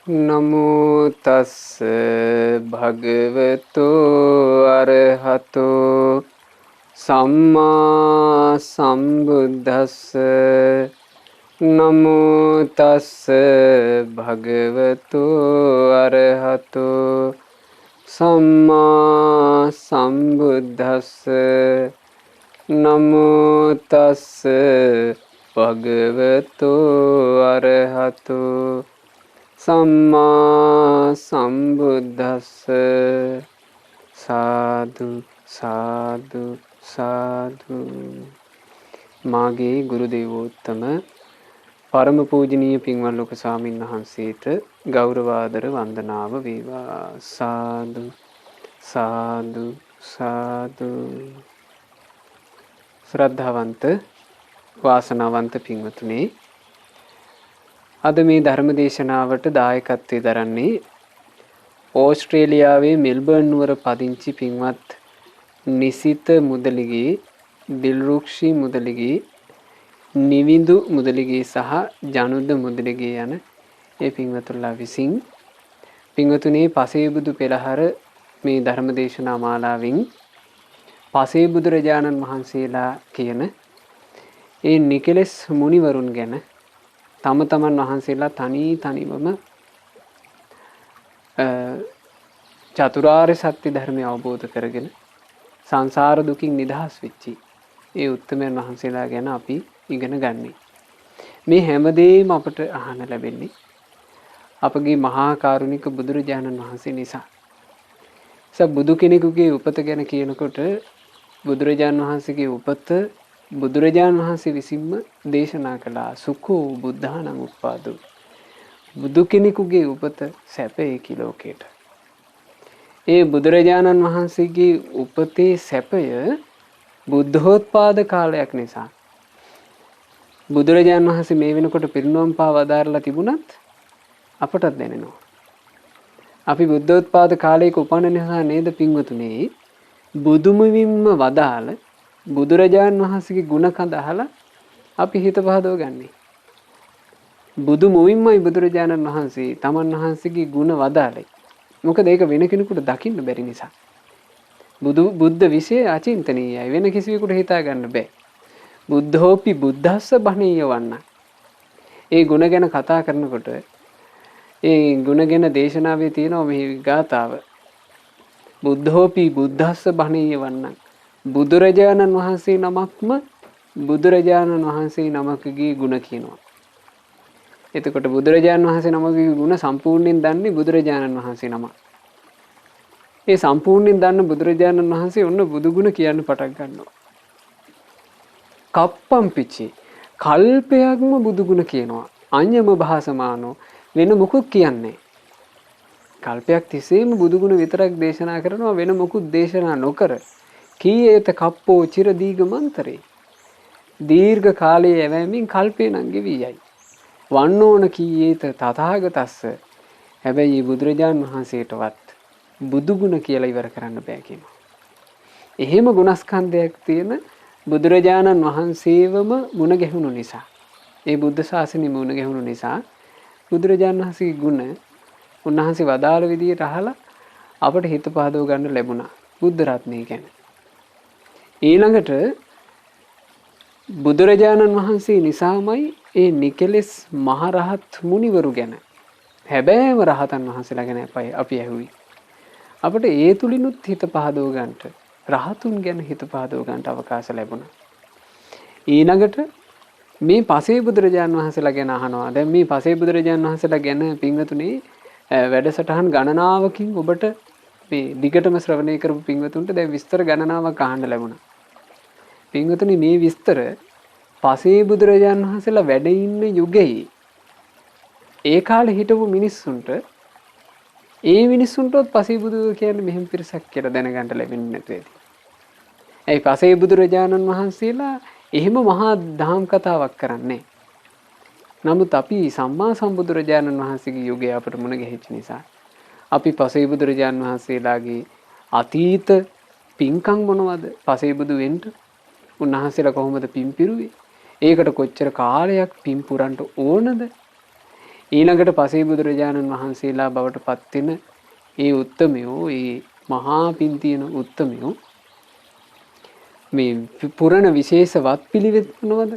නමෝ තස්ස භගවතු අරහතෝ සම්මා සම්බුද්දස්ස නමෝ තස්ස භගවතු අරහතෝ සම්මා සම්බුද්දස්ස නමෝ තස්ස භගවතු අරහතෝ සම්මා සම්බුද්දස්ස. සාදු සාදු සාදු. මාගේ ගුරු දේවෝත්තම පරම පූජනීය පින්වත් ලොකු ස්වාමීන් වහන්සේට ගෞරවාදර වන්දනාව වේවා. සාදු සාදු සාදු. ශ්‍රද්ධාවන්ත වාසනාවන්ත පින්වතුනි, අද මේ ධර්ම දේශනාවට දායකත්වයේ දරන්නේ ඕස්ට්‍රේලියාවේ මෙල්බර්න් නුවර පදිංචි පින්වත් නිසිත මුදලිගේ, දිල්රුක්ෂි මුදලිගේ, නිවිඳු මුදලිගේ සහ ජනුද්ද මුදලිගේ යන ඒ පින්වතුන්ලා විසින්. පින්වතුනි, පසේබුදු පෙළහර මේ ධර්ම දේශනා මාලාවෙන් පසේබුදුරජාණන් වහන්සේලා කියන ඒ නිකලෙස් මුනිවරුන් ගැන තම තමන් වහන්සේලා තනිවම චතුරාර්ය සත්‍ය ධර්මය අවබෝධ කරගෙන සංසාර දුකින් නිදහස් වෙච්චි ඒ උත්තමයන් වහන්සේලා ගැන අපි ඉගෙන ගන්නේ. මේ හැමදේම අපට අහන්න ලැබෙන්නේ අපගේ මහා කරුණික බුදුරජාණන් වහන්සේ නිසා. බුදු කෙනෙකුගේ උපත ගැන කියනකොට බුදුරජාණන් වහන්සේගේ උපත බුදුරජාණන් වහන්සේ විසින්ම දේශනා කළා. සුඛෝ බුද්ධානං උප්පාදෝ. බුදු කෙනෙකුගේ උපත සැපයකි ලෝකයට. ඒ බුදුරජාණන් වහන්සේගේ උපතේ සැපය බුද්ධෝත්පාද කාලයක් නිසා. බුදුරජාණන් වහන්සේ මේ වෙනකොට පිරිනොම් පා වදාරලා තිබුණත් අපටත් දැනෙනවා. අපි බුද්ධෝත්පාද කාලයක උපන්න නිසා නේද පින්වතුනි, බුදුමුවින්ම වදාළ බුදුරජාණන් වහන්සේගේ ගුණ කඳ අහලා අපි හිත පහදව ගන්නේ. බුදු මුවින්මයි බුදුරජාණන් වහන්සේ තමන් වහන්සේගේ ගුණ වදාළේ. මොකද ඒක වෙන කෙනෙකුට දකින්න බැරි නිසා. බුද්ධ විෂය අචින්තනීයයි, වෙන කිසිවෙකුට හිතා ගන්න බෑ. බුද්ධෝපි බුද්ධස්ස බණීය වන්න. ඒ ගුණ ගැන කතා කරනකොට ඒ ගුණ ගැන දේශනාවේ තියෙනවා මේ ගාථාව. බුද්ධෝපි බුද්ධස්ස බණීය වන්න. බුදුරජාණන් වහන්සේ නමක්ම බුදුරජාණන් වහන්සේ නමකගේ ගුණ කියනවා. එතකොට බුදුරජාණන් වහන්සේ නමකගේ ගුණ සම්පූර්ණයෙන් දන්නේ බුදුරජාණන් වහන්සේ නම. ඒ සම්පූර්ණයෙන් දන්න බුදුරජාණන් වහන්සේ ඔන්න බුදු ගුණ කියන්න පටන් ගන්නවා. කප්පම් පිච්චි කල්පයක්ම බුදු ගුණ කියනවා. අඤ්ඤම භාසමානෝ, වෙන මොකුත් කියන්නේ. කල්පයක් තිස්සේම බුදු ගුණ විතරක් දේශනා කරනවා, වෙන මොකුත් දේශනා නොකර. කීයේත කප්පෝ චිර දීඝ මන්තරේ. දීර්ඝ කාලයේ ඇවෑමෙන් කල්පේ නම් ගෙවි යයි. වන්නෝන කීයේත තථාගතස්ස. හැබැයි බුදුරජාණන් වහන්සේටවත් බුදු ගුණ කියලා ඉවර කරන්න බෑ කියනවා. එහෙම ගුණස්කන්ධයක් තියෙන බුදුරජාණන් වහන්සේවම මුණ ගැහුණු නිසා, ඒ බුද්ධ ශාසනය මුණ ගැහුණු නිසා බුදුරජාණන් වහන්සේගේ ගුණ උන්වහන්සේ වදාළ විදියට අහලා අපට හිත පහදව ගන්න ලැබුණා බුද්ධ රත්නය ගැන. ඊළඟට බුදුරජාණන් වහන්සේ නිසාමයි ඒ නිකලෙස් මහරහත් මුනිවරු ගැන, හැබෑම රහතන් වහන්සේලා ගැන අපි ඇහුවේ. අපට ඒ තුලිනුත් හිත පහදව ගන්නට, රහතුන් ගැන හිත පහදව ගන්නට අවකාශ ලැබුණා. ඊළඟට මේ පසේ බුදුරජාණන් වහන්සේලා ගැන අහනවා. දැන් මේ පසේ බුදුරජාණන් වහන්සේලා ගැන පින්වතුනි වැඩසටහන් ගණනාවකින් ඔබට මේ දිගටම ශ්‍රවණය කරපු පින්වතුන්ට දැන් විස්තර ගණනාවක් අහන්න ලැබුණා. පින්වතුනි, මේ විස්තර පසේ බුදුරජාණන් වහන්සේලා වැඩ ඉන්න යුගයේ ඒ කාලේ හිටපු මිනිස්සුන්ට, ඒ මිනිස්සුන්ටවත් පසේ බුදු කියන්නේ මෙහෙම පිරිසක් කියලා දැනගන්න ලැබෙන්නේ නැතු ඇති. ඒ පසේ බුදුරජාණන් වහන්සේලා එහෙම මහා දහම් කතාවක් කරන්නේ. නමුත් අපි සම්මා සම්බුදුරජාණන් වහන්සේගේ යුගයේ අපට මුණ ගැහිච්ච නිසා අපි පසේ බුදුරජාණන් වහන්සේලාගේ අතීත පින්කම් මොනවද? පසේ බුදු වෙන්න උන්වහන්සේලා කොහොමද පින් පිරුවේ? ඒකට කොච්චර කාලයක් පින් පුරන්න ඕනද? ඊළඟට පසේ බුදුරජාණන් වහන්සේලා බවට පත්වෙන ඒ උත්තමයෝ ඒ මහා පින් තියෙන උත්තමයෝ මේ පුරණ විශේෂ වත් පිළිවෙත් මොනවද?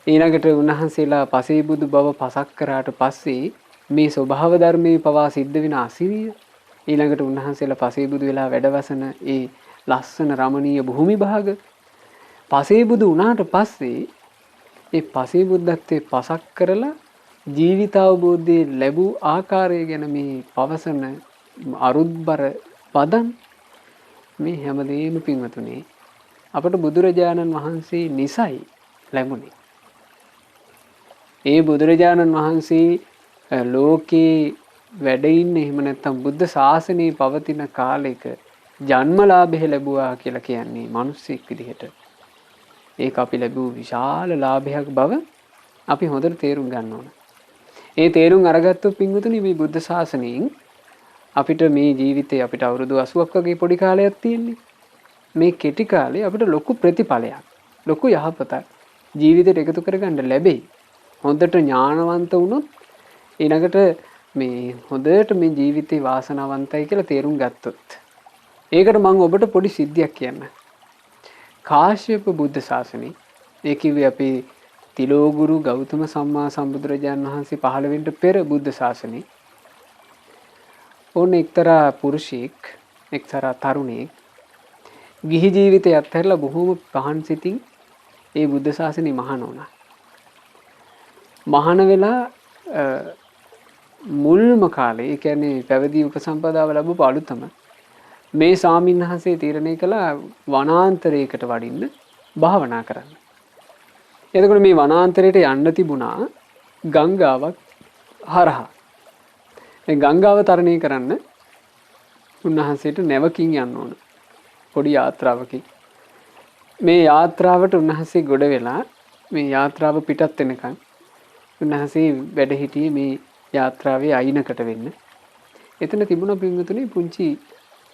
ඊළඟට උන්වහන්සේලා පසේ බුදු බව පසක් කරාට පස්සේ මේ ස්වභාව ධර්මයේ පවා සිද්ධ වෙන අසිරිය ඊළඟට උන්වහන්සේලා පසේ බුදු වෙලා වැඩවසන ඒ ලස්සන රමණීය භූමි භාග පසේ බුදු වුණාට පස්සේ ඒ පසේ බුද්ධත්වයේ පසක් කරලා ජීවිතාවබෝධයේ ලැබූ ආකාරය ගැන මේ පවසන අරුත්බර පදන් මේ හැමදේම පින්වතුනි අපට බුදුරජාණන් වහන්සේ නිසයි ලැබුණේ. ඒ බුදුරජාණන් වහන්සේ ලෝකේ වැඩ ඉන්නේ එහෙම නැත්නම් බුද්ධ ශාසනයේ පවතින කාලෙක ජන්මලාභය ලැබුවා කියලා කියන්නේ මිනිස්සෙක් විදිහට. ඒක අපි ලැබූ විශාල ලාභයක් බව අපි හොඳට තේරුම් ගන්න ඕන. ඒ තේරුම් අරගත්තොත් පින්වතුනි මේ බුද්ධ ශාසනයෙන් අපිට මේ ජීවිතේ අපිට අවුරුදු 80ක් වගේ පොඩි කාලයක් තියෙන්නේ. මේ කෙටි කාලේ අපිට ලොකු ප්‍රතිඵලයක්, ලොකු යහපතක් ජීවිතේට එකතු කරගන්න ලැබෙයි. හොඳට ඥානවන්ත වුණොත් ඊළඟට මේ හොඳට මේ ජීවිතේ වාසනාවන්තයි කියලා තේරුම් ගත්තොත්. ඒකට මම ඔබට පොඩි සිද්ධියක් කියන්න. කාශ්‍යප බුද්ධ ශාසනය ඒ කිව්වේ අපේ තිලෝගුරු ගෞතම සම්මා සම්බුදුරජාණන් වහන්සේ පහළ වෙන්න පෙර බුද්ධ ශාසනය. ඕන එක්තරා පුරුෂයෙක්, එක්තරා තරුණයෙක් ගිහි ජීවිතය අත්හැරලා බොහොම පහන් සිතින් ඒ බුද්ධ ශාසනය මහාන වුණා. මහාන වෙලා මුල්ම කාලේ ඒ කියන්නේ පැවිදි උපසම්පදාව ලැබපු අලුතම මේ ස්වාමීන් වහන්සේ තීරණය කළා වනාන්තරයකට වඩින්න භාවනා කරන්න. එතකොට මේ වනාන්තරයට යන්න තිබුණා ගංගාවක් හරහා. මේ ගංගාව තරණය කරන්න උන්වහන්සේට නැවකින් යන්න ඕන. පොඩි යාත්‍රාවකින්. මේ යාත්‍රාවට උන්වහන්සේ ගොඩ වෙලා මේ යාත්‍රාව පිටත් වෙනකන් උන්වහන්සේ වැඩ හිටියේ මේ යාත්‍රාවේ අයිනකට වෙන්න. එතන තිබුණ පින්වතුනි පුංචි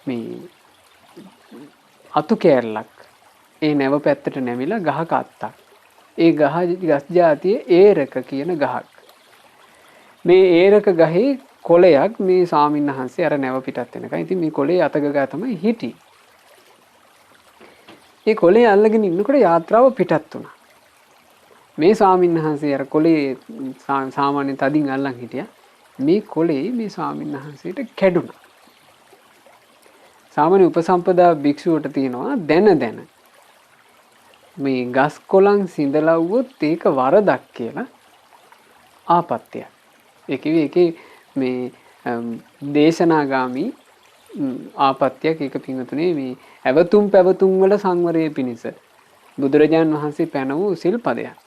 මේ අතු කෑල්ලක් ඒ නැව පැත්තට නැමිලා ගහක අත්තක්. ඒ ගස් జాතියේ ඒරක කියන ගහක්. මේ ඒරක ගහේ කොළයක් මේ ස්වාමීන් වහන්සේ අර නැව පිටත් වෙනකන් ඉතින් මේ කොළේ අතගගා තමයි හිටියේ. ඒ කොළේ අල්ලගෙන ඉන්නකොට යාත්‍රාව පිටත් වුණා. මේ ස්වාමීන් වහන්සේ අර කොළේ සාමාන්‍ය තදින් අල්ලන් හිටියා. මේ කොළේ මේ ස්වාමීන් වහන්සේට කැඩුණා. සාමාන්‍ය උපසම්පදා භික්ෂුවට තියෙනවා දැන මේ ගස් කොළන් සිඳලවුවොත් ඒක වරදක් කියලා ආපත්‍යක්. ඒ කිව්වේ ඒකේ මේ දේශනාගාමී ආපත්‍යක්. ඒක පින්වතුනේ මේ ඇවතුම් පැවතුම් වල සංවරයේ පිණිස බුදුරජාන් වහන්සේ පැන වූ සිල්පදයක්.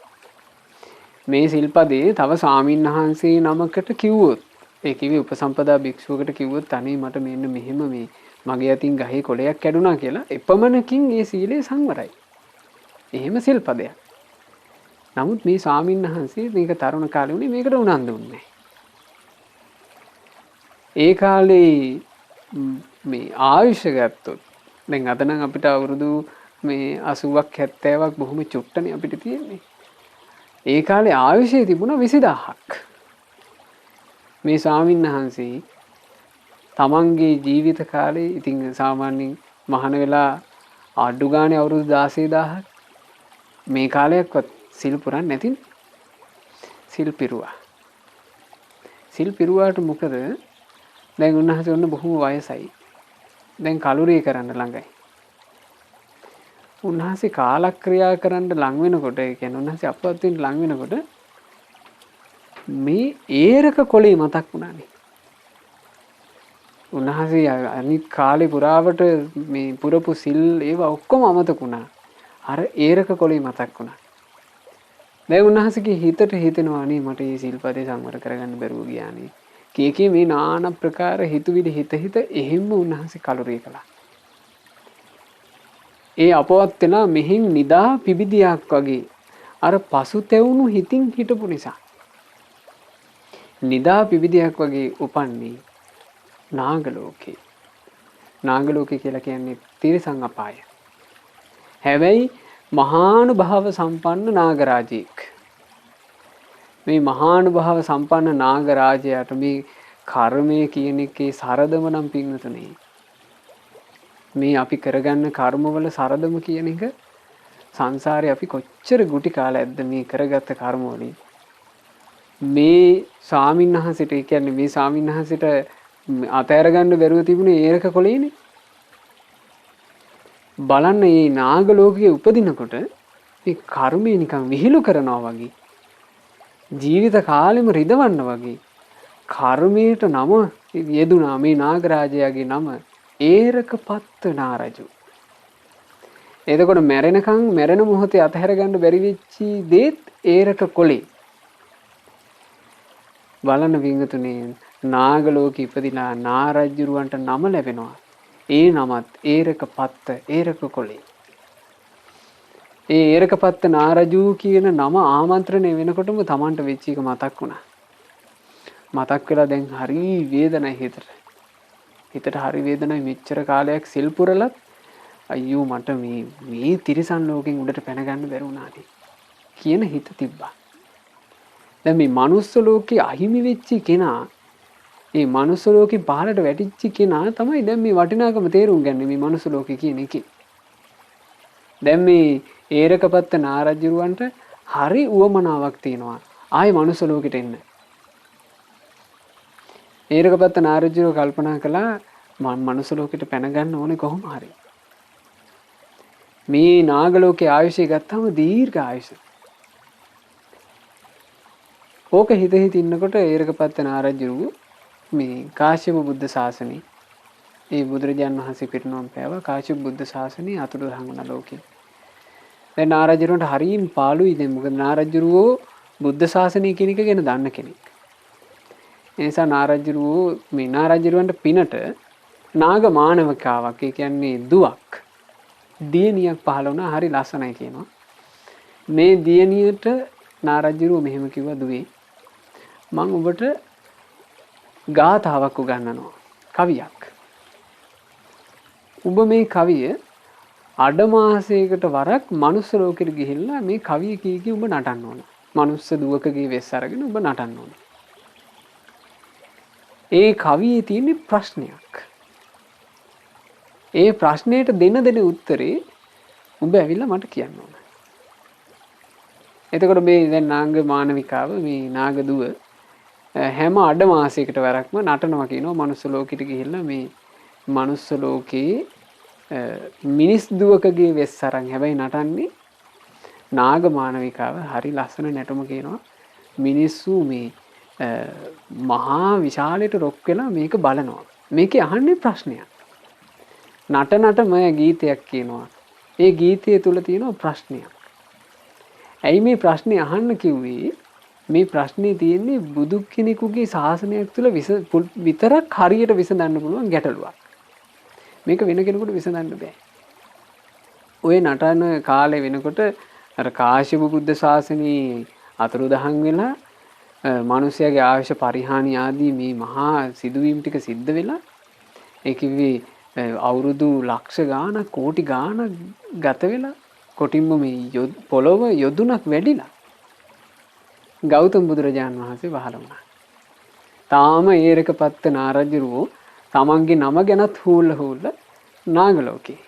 මේ සිල්පදේ තව ස්වාමීන් වහන්සේ නමකට කිව්වොත් ඒ කිව්වේ උපසම්පදා භික්ෂුවකට කිව්වොත් අනේ මට මෙන්න මෙහෙම මේ මගේ අතින් ගහේ කොළයක් කැඩුනා කියලා එපමණකින් ඒ සීලය සංවරයි. එහෙම සිල්පදයක්. නමුත් මේ ස්වාමීන් වහන්සේ මේක තරුණ කාලේ උනේ මේකට උනන්දු වුණේ. ඒ කාලේ මේ ආයුෂ ගත්තොත් දැන් අද නම් අපිට අවුරුදු මේ 80ක් 70ක් බොහොම චුට්ටනේ අපිට තියෙන්නේ. ඒ කාලේ ආයුෂය තිබුණා 20000ක්. මේ ස්වාමීන් වහන්සේ තමන්ගේ ජීවිත කාලේ ඉතින් සාමාන්‍යයෙන් මහාන වෙලා අඩු ගානේ අවුරුදු 16000ක් මේ කාලයක්වත් සිල් පුරන්නේ නැතිනේ. සිල් පිරුවා. සිල් පිරුවාට මොකද දැන් උන්වහන්සේ ඔන්න බොහොම වයසයි. දැන් කලුරිය කරන්න ළඟයි. උන්වහන්සේ කාලක්‍රියා කරන්න ලං වෙනකොට ඒ කියන්නේ උන්වහන්සේ අපවත් වෙන්න ලං වෙනකොට මේ ඒරක කොළේ මතක් වුණානේ. උන්වහන්සේ අනිත් කාලේ පුරාවට මේ පුරපු සිල් ඒවා ඔක්කොම අමතක වුණා. අර ඒරක කොළේ මතක් වුණා. දැන් උන්වහන්සේගේ හිතට හිතෙනවා නේ මට මේ සිල්පදේ සංවර කරගන්න බැරුව ගියානේ. කීකේ මේ নানা ප්‍රකාර හිතුවිලි හිත එහෙම්ම උන්වහන්සේ කලුරිය කළා. ඒ අපවත් වෙලා මෙහින් නිදා පිබිදියක් වගේ අර පසුතැවුණු හිතින් හිටපු නිසා නිදා පිබිදියක් වගේ උපන්නේ නාගලෝකේ. නාගලෝකේ කියලා කියන්නේ තිරිසන් අපාය. හැබැයි මහානුභාව සම්පන්න නාගරාජෙක්. මේ මහානුභාව සම්පන්න නාග රාජයාට මේ කර්මය කියන එකේ සරදම නම් පින්නතුනේ. මේ අපි කරගන්න කර්මවල සරදම කියන එක සංසාරේ අපි කොච්චර ගුටි කාලයක්ද මේ කරගත්ත කර්ම වලින්. මේ ස්වාමින්වහන්සේට කියන්නේ මේ ස්වාමින්වහන්සේට අතෑර ගන්න බැරුව තිබුණේ ඒරක කොළේනේ. බලන්න මේ නාග ලෝකයේ උපදිනකොට මේ කර්මය නිකන් විහිළු කරනවා වගේ ජීවිත කාලෙම රිදවන්න වගේ කර්මයට නම යෙදුනා මේ නාගරාජයාගේ නම ඒරකපත්ත නාරජු. එතකොට මැරෙනකන් මැරෙන මොහොතේ අතහැර ගන්න බැරි වෙච්චි දේත් ඒරක කොළේ. බලන්න වින්තුනේ නාග ලෝකෙ ඉපදිලා නාරජුරවන්ට නම ලැබෙනවා. ඒ නමත් ඒරකපත්ත ඒරක කොළේ. ඒ ඒරකපත්ත නාරජු කියන නම ආමන්ත්‍රණය වෙනකොටම Tamanට වෙච්ච එක මතක් වුණා. මතක් වෙලා දැන් හරි වේදනයි හිතට. හිතට හරි වේදනයි මෙච්චර කාලයක් සිල් පුරලත් අයියෝ මට මේ තිරිසන් ලෝකෙන් උඩට පැන ගන්න බැරි වුණානේ කියන හිත තිබ්බා. දැන් මේ manuss ලෝකේ අහිමි වෙච්ච කෙනා මේ manuss ලෝකේ පහළට වැටිච්ච කෙනා තමයි දැන් මේ වටිනාකම තේරුම් ගන්න මේ manuss ලෝකේ කියන එකේ. දැන් මේ ඒරකපත්ත නාරජුරවන්ට හරි උවමනාවක් තියෙනවා ආයේ manuss ලෝකෙට එන්න. ඒරකපත්ත නාරජුරව කල්පනා කළා මම manuss ලෝකෙට පැන ගන්න ඕනේ කොහොම හරි. මේ නාග ලෝකේ ආයුෂය ගත්තාම දීර්ඝ ආයුෂ. ඕක හිත ඉන්නකොට ඒරකපත්ත නාරජුරුව මේ කාශ්‍යප බුද්ධ ශාසනේ ඒ බුදුරජාණන් වහන්සේ පිරිනොම් පෑවා කාශ්‍යප බුද්ධ ශාසනේ අතුරුදහන් වුණා ලෝකෙ. දැන් නාරජුරුවන්ට හරියින් පාළුයි දැන් මොකද නාරජුරුවෝ බුද්ධ ශාසනය කියන එක ගැන දන්න කෙනෙක්. ඒ නිසා නාරජුරුවෝ මේ නාරජුරුවන්ට පිනට නාග මානවකාවක් ඒ කියන්නේ දුවක් දියණියක් පහළ වුණා හරි ලස්සනයි කියනවා. මේ දියණියට නාරජුරුවෝ මෙහෙම කිව්වා දුවේ මම ඔබට ගාථාවක් උගන්වනවා කවියක්. ඔබ මේ කවිය අඩමාසයකට වරක් මනුස්ස ලෝකෙට ගිහිල්ලා මේ කවිය කී කී ඔබ නටන්න ඕන. මනුස්ස දුවකගේ වෙස් අරගෙන ඔබ නටන්න ඕන. ඒ කවියේ තියෙන ප්‍රශ්නයක්. ඒ ප්‍රශ්නයට දෙන උත්තරේ ඔබ ඇවිල්ලා මට කියන්න ඕන. එතකොට මේ දැන් නාග මානවිකාව මේ නාග දුව හැම අඩ මාසයකට වරක්ම නටනවා කියනවා මනුස්ස ලෝකෙට ගිහිල්ලා මේ මනුස්ස ලෝකේ මිනිස් දුවකගේ වෙස් අරන් හැබැයි නටන්නේ නාග මානවිකාව හරි ලස්සන නැටුම කියනවා මිනිස්සු මේ මහා විශාලයට රොක් වෙලා මේක බලනවා මේකේ අහන්නේ ප්‍රශ්නයක් නටනටම ගීතයක් කියනවා ඒ ගීතය තුල තියෙනවා ප්‍රශ්නයක් ඇයි මේ ප්‍රශ්නේ අහන්න කිව්වේ මේ ප්‍රශ්නේ තියෙන්නේ බුදු කෙනෙකුගේ ශාසනයක් තුල විතරක් හරියට විසඳන්න පුළුවන් ගැටලුවක්. මේක වෙන කෙනෙකුට විසඳන්න බෑ. ඔය නටන කාලේ වෙනකොට අර කාශ්‍යප බුද්ධ ශාසනයේ අතුරුදහන් වෙලා මිනිසයාගේ ආයුෂ පරිහානි ආදී මේ මහා සිදුවීම් ටික සිද්ධ වෙලා ඒ කිව්වේ අවුරුදු ලක්ෂ ගාණක් කෝටි ගාණක් ගත වෙලා කොටින්ම මේ පොළොව යොදුනක් වැඩිලා ගෞතම බුදුරජාණන් වහන්සේ පහළ වුණා. තාම ඒරකපත්ත නාරජුරුවෝ තමන්ගේ නම ගැනත් හූල්ල නාගලෝකේ.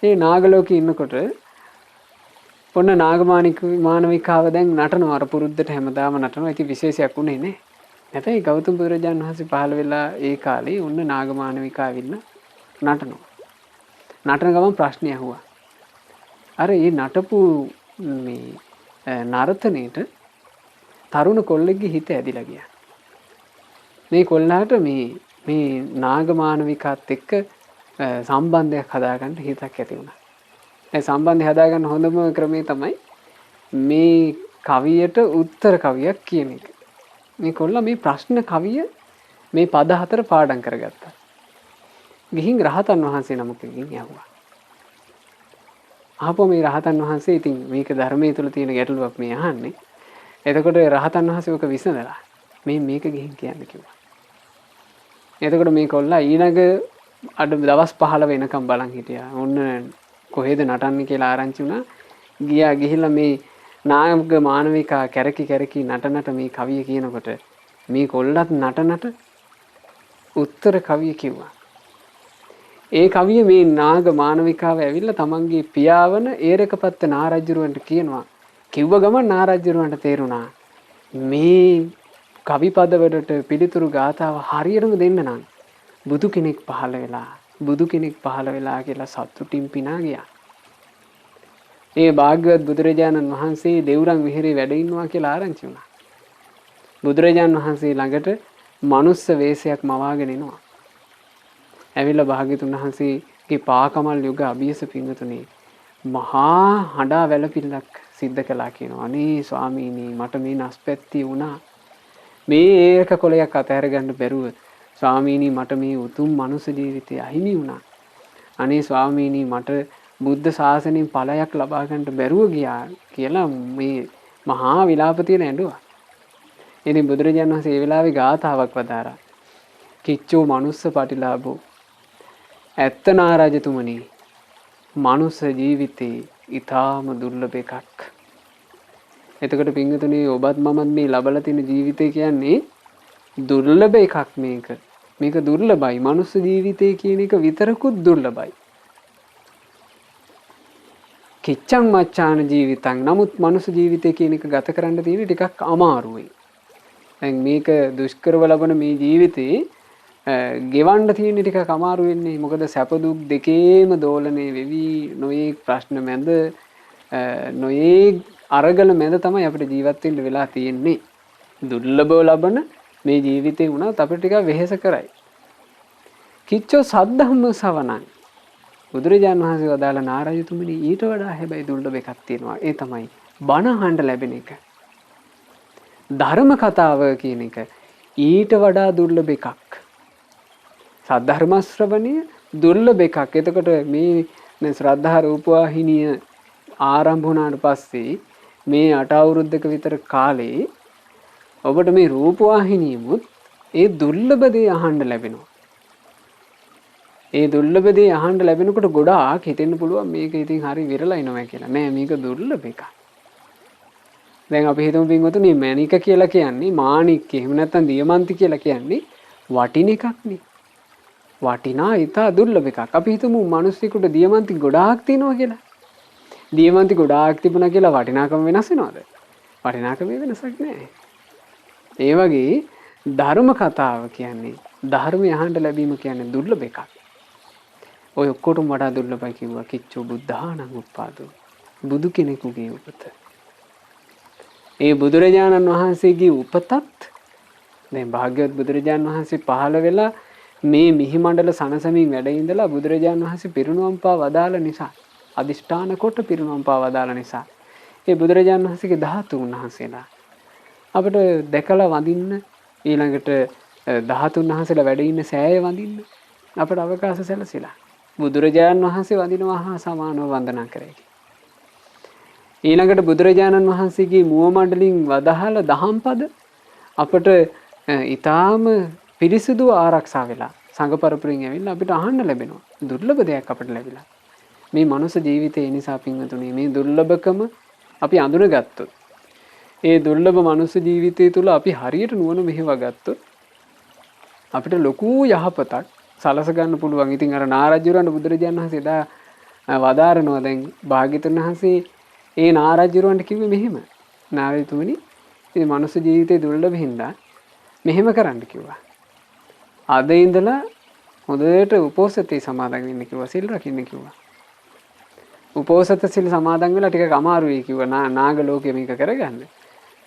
ඒ නාගලෝකේ ඉන්නකොට ඔන්න මානවිකාව දැන් නටනවා අර පුරුද්දට හැමදාම නටනවා. ඉතින් විශේෂයක් උනේ නැහැ. හැබැයි ගෞතම බුදුරජාණන් වහන්සේ පහළ වෙලා ඒ කාලේ ඔන්න නාගමානවිකාව නටනවා. නටන ගමන් ප්‍රශ්නය අහුවා. අර මේ නටපු මේ නර්තනයේට තරුණ කොල්ලෙක්ගේ හිත ඇදිලා ගියා. මේ කොල්ලාට මේ නාගමානවිකාත් එක්ක සම්බන්ධයක් හදාගන්න හිතක් ඇති වුණා. ඒ සම්බන්ධය හදාගන්න හොඳම ක්‍රමය තමයි මේ කවියට උත්තර කවියක් කියන එක. මේ කොල්ලා මේ ප්‍රශ්න කවිය මේ පද හතර පාඩම් කරගත්තා. ගිහින් රහතන් වහන්සේ නමකකින් යවුවා. ආපහු මේ රහතන් වහන්සේ ඉතින් මේක ධර්මයේ තුල තියෙන ගැටලුවක් මේ අහන්නේ. එතකොට රහතන් වහන්සේ ඔක විසඳලා මේක ගිහින් කියන්න කිව්වා. එතකොට මේ කොල්ලා ඊළඟ අඩ දවස් 15 වෙනකම් බලන් හිටියා. ඔන්න කොහෙද නටන්නේ කියලා ආරංචි වුණා. ගිහිල්ලා මේ නාග මානවිකා කැරකි කැරකි නටනට මේ කවිය කියනකොට මේ කොල්ලත් නටනට උත්තර කවිය කිව්වා. ඒ කවිය මේ නාග මානවිකාව ඇවිල්ලා තමන්ගේ පියාවන ඒරකපත්ත නාරජ්ජුරුවන්ට කියනවා. කිව්ව ගමන් නාරජ්ජුරුවන්ට තේරුණා මේ කවිපදවලට පිළිතුරු ගාථාව හරියටම දෙන්න නම් බුදු කෙනෙක් පහළ වෙලා කියලා සතුටින් පිනා ගියා. ඒ භාග්‍යවත් බුදුරජාණන් වහන්සේ දෙව්රම් විහෙරේ වැඩ ඉන්නවා කියලා ආරංචි වුණා. බුදුරජාණන් වහන්සේ ළඟට මනුස්ස වේශයක් මවාගෙන එනවා. ඇවිල්ලා භාග්‍යතුන් වහන්සේගේ පාකමල් යුග අභියස පිංගතුනේ මහා හඬා වැළපිල්ලක් සිද්ධ කළා කියනවා. අනේ ස්වාමීනි මට මේ නස්පැත්ති වුණා. මේ ඒක කොලයක් අතහැර ගන්න බැරුව ස්වාමීනි මට මේ උතුම් මනුස්ස ජීවිතය අහිමි වුණා. අනේ ස්වාමීනි මට බුද්ධ ශාසනයෙන් ඵලයක් ලබා ගන්නට බැරුව ගියා කියලා මේ මහා විලාප තියෙන ඇඬුවා. ඉතින් බුදුරජාණන් වහන්සේ ඒ වෙලාවේ ගාථාවක් වදාරා. කිච්චෝ මනුස්ස පටිලාභෝ ඇත්ත නාරජතුමනි මනුස්ස ජීවිතේ ඊටාම දුර්ලභ එකක්. එතකොට පින්වතුනි ඔබත් මමත් මේ ලබලා තියෙන ජීවිතය කියන්නේ දුර්ලභ එකක් මේක. මේක දුර්ලභයි. මනුස්ස ජීවිතය කියන එක විතරකුත් දුර්ලභයි. කිච්ඡං මච්ඡාන ජීවිතං. නමුත් මනුස්ස ජීවිතය කියන එක ගත කරන්න තියෙන ටිකක් අමාරුයි. දැන් මේක දුෂ්කරව ලබන මේ ජීවිතේ ගෙවන්න තියෙන ටිකක් අමාරු වෙන්නේ. මොකද සැප දුක් දෙකේම දෝලණය වෙවි නොයේක් ප්‍රශ්න මැද නොයේක් අරගල මැද තමයි අපිට ජීවත් වෙන්න වෙලා තියෙන්නේ. දුර්ලභව ලබන මේ ජීවිතේ වුණත් අපිට ටිකක් වෙහෙස කරයි. කිච්චෝ සද්ධම්ම සවණං. බුදුරජාණන් වහන්සේ වදාළ නාරජතුමනි ඊට වඩා හැබැයි දුර්ලභ එකක් තියෙනවා. ඒ තමයි බණ අහන්න ලැබෙන එක. ධර්ම කතාව කියන එක ඊට වඩා දුර්ලභ එකක්. සද්ධර්ම ශ්‍රවණය දුර්ලභ එකක්. එතකොට මේ ශ්‍රද්ධා රූපවාහිනිය ආරම්භ වුණාට පස්සේ මේ 8 අවුරුද්දක විතර කාලේ ඔබට මේ රූපවාහිනියමුත් ඒ දුර්ලභ දේ අහන්න ලැබෙනවා. ඒ දුර්ලභ දේ අහන්න ලැබෙනකොට ගොඩාක් හිතෙන්න පුළුවන් මේක ඉතින් හරි විරලයි නෝ කියලා. නෑ මේක දුර්ලභ එකක්. දැන් අපි හිතමු පින්වතුනි මණික කියලා කියන්නේ මාණික්ක එහෙම නැත්නම් දියමන්ති කියලා කියන්නේ වටින එකක් නේ. වටිනා ඊට දුර්ලභ එකක්. අපි හිතමු මිනිස්සුෙකුට දියමන්ති ගොඩාක් තියෙනවා කියලා. දියමන්ති ගොඩාක් තිබුණා කියලා වටිනාකම වෙනස් වෙනවද? වටිනාකමේ වෙනසක් නෑ. ඒ වගේ ධර්ම කතාව කියන්නේ ධර්මය අහන්න ලැබීම කියන්නේ දුර්ලභ එකක්. ඔය ඔක්කොටම වඩා දුර්ලභයි කිව්වා කිච්චෝ බුද්ධානං උප්පාදෝ. බුදු කෙනෙකුගේ උපත. ඒ බුදුරජාණන් වහන්සේගේ උපතත් දැන් භාග්‍යවත් බුදුරජාණන් වහන්සේ පහළ වෙලා මේ මිහි මණ්ඩල සනසමින් වැඩ ඉඳලා බුදුරජාණන් වහන්සේ පිරිනුවම් පා වදාළ නිසා අදිෂ්ඨාන කොට පිරිනුවම් පා වදාළ නිසා ඒ බුදුරජාණන් වහන්සේගේ ධාතුන් වහන්සේලා අපිට දැකලා වඳින්න ඊළඟට ධාතුන් වහන්සේලා වැඩ ඉන්න සෑය වඳින්න අපිට අවකාශ සැලසিলা බුදුරජාණන් වහන්සේ වඳිනවා හා සමානව වන්දනා කරයි. ඊළඟට බුදුරජාණන් වහන්සේගේ මුව මණ්ඩලින් වදාළ දහම් පද අපට ඊටාම පිරිසිදු ආරක්ෂා වෙලා සංඝ පරපුරින් ඇවිල්ලා අපිට අහන්න ලැබෙනවා. දුර්ලභ දෙයක් අපිට ලැබිලා. මේ මනුස්ස ජීවිතේ නිසා පින්වතුනි මේ දුර්ලභකම අපි අඳුනගත්තොත් ඒ දුර්ලභ මනුස්ස ජීවිතය තුළ අපි හරියට නුවණ මෙහෙවා ගත්තොත් අපිට ලොකු යහපතක් සලස ගන්න පුළුවන්. ඉතින් අර නාරජ්ජුරන්ට බුදුරජාණන් වහන්සේ එදා වදාරනවා දැන් භාග්‍යතුන් වහන්සේ ඒ නාරජ්ජුරන්ට කිව්වේ මෙහෙම. නාරජතුමනි මේ මනුස්ස ජීවිතේ දුර්ලභ හින්දා මෙහෙම කරන්න කිව්වා. අද ඉඳලා හොඳට උපෝසතේ සමාදන් වෙන්න කිව්වා. සිල් රකින්න කිව්වා. උපෝසත සිල් සමාදන් වෙලා ටිකක් අමාරුයි කිව්වා නාග ලෝකෙ මේක කරගන්න.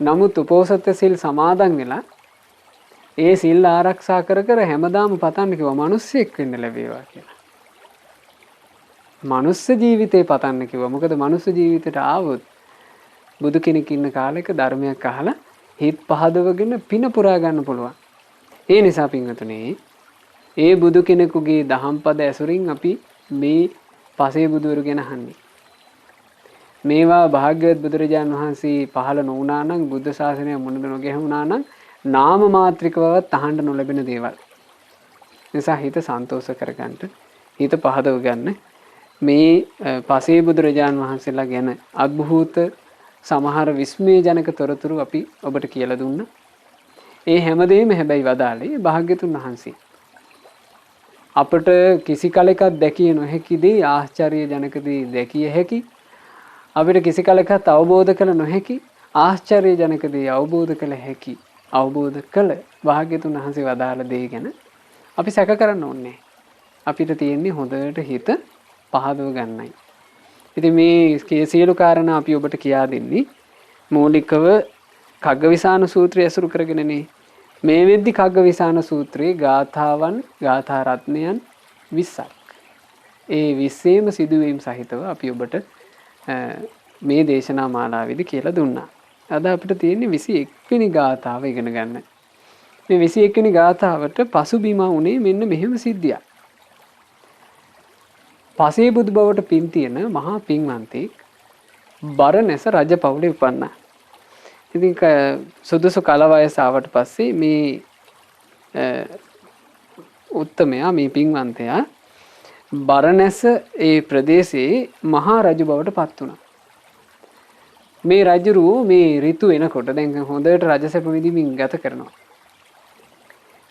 නමුත් උපෝසත සිල් සමාදන් වෙලා ඒ සිල් ආරක්ෂා කර කර හැමදාම පතන්න කිව්වා මිනිස්සෙක් වෙන්න ලැබේවා කියලා. මනුස්ස ජීවිතේ පතන්න කිව්වා. මොකද මනුස්ස ජීවිතයට ආවොත් බුදු කෙනෙක් ඉන්න කාලෙක ධර්මයක් අහලා හිත පහදවගෙන පින පුරා ගන්න පුළුවන්. ඒ නිසා පින්වතුනි ඒ බුදු කෙනෙකුගේ දහම් පද ඇසුරින් අපි මේ පසේ බුදුවරු ගැන අහන්නේ. මේවා භාග්‍යවත් බුදුරජාණන් වහන්සේ පහළ නොවුණා නම් බුද්ධ ශාසනය මුණද නොගැහුණා නම් නාම මාත්‍රිකවවත් අහන්න නොලැබෙන දේවල්. නිසා හිත සන්තෝෂ කරගන්න හිත පහදව ගන්න මේ පසේ බුදුරජාණන් වහන්සේලා ගැන අద్භූත සමහර විස්මයජනක තොරතුරු අපි ඔබට කියලා දුන්නා. ඒ හැමදේම හැබැයි වදාළේ භාග්‍යතුන් වහන්සේ. අපට කිසි කලෙකත් දැකිය නොහැකි දේ ආශ්චර්යජනක දේ දැකිය හැකි. අපිට කිසි කලෙකත් අවබෝධ කළ නොහැකි ආශ්චර්යජනක දේ අවබෝධ කළ හැකි. අවබෝධ කළ භාග්‍යතුන් වහන්සේ වදාළ දේ ගැන අපි සැක කරන්න ඕනේ. අපිට තියෙන්නේ හොඳට හිත පහදව ගන්නයි. ඉතින් මේ සියලු කාරණා අපි ඔබට කියා දෙන්නේ මූලිකව කග්ගවිසාන සූත්‍රය ඇසුරු කරගෙනනේ. මේ වෙද්දි කග්ගවිසාන සූත්‍රයේ ගාථාවන් ගාථා රත්නයන් 20ක්. ඒ 20ේම සිදුවීම් සහිතව අපි ඔබට මේ දේශනා මාලාවේදී කියලා දුන්නා. අද අපිට තියෙන්නේ 21 වෙනි ගාථාව ඉගෙන ගන්න. මේ 21 වෙනි ගාථාවට පසුබිම උනේ මෙන්න මෙහෙම සිද්ධියක්. පසේ බුදු බවට පින් තියෙන මහා පින්වන්තෙක් බරණැස රජ පවුලේ උපන්නා. ඉතින් සුදුසු කල වයස ආවට පස්සේ මේ උත්තමයා මේ පින්වන්තයා බරණැස ඒ ප්‍රදේශයේ මහා රජු බවට පත් වුණා. මේ රජුරු මේ ඍතු එනකොට දැන් හොඳට රජසැප විඳින්මින් ගත කරනවා.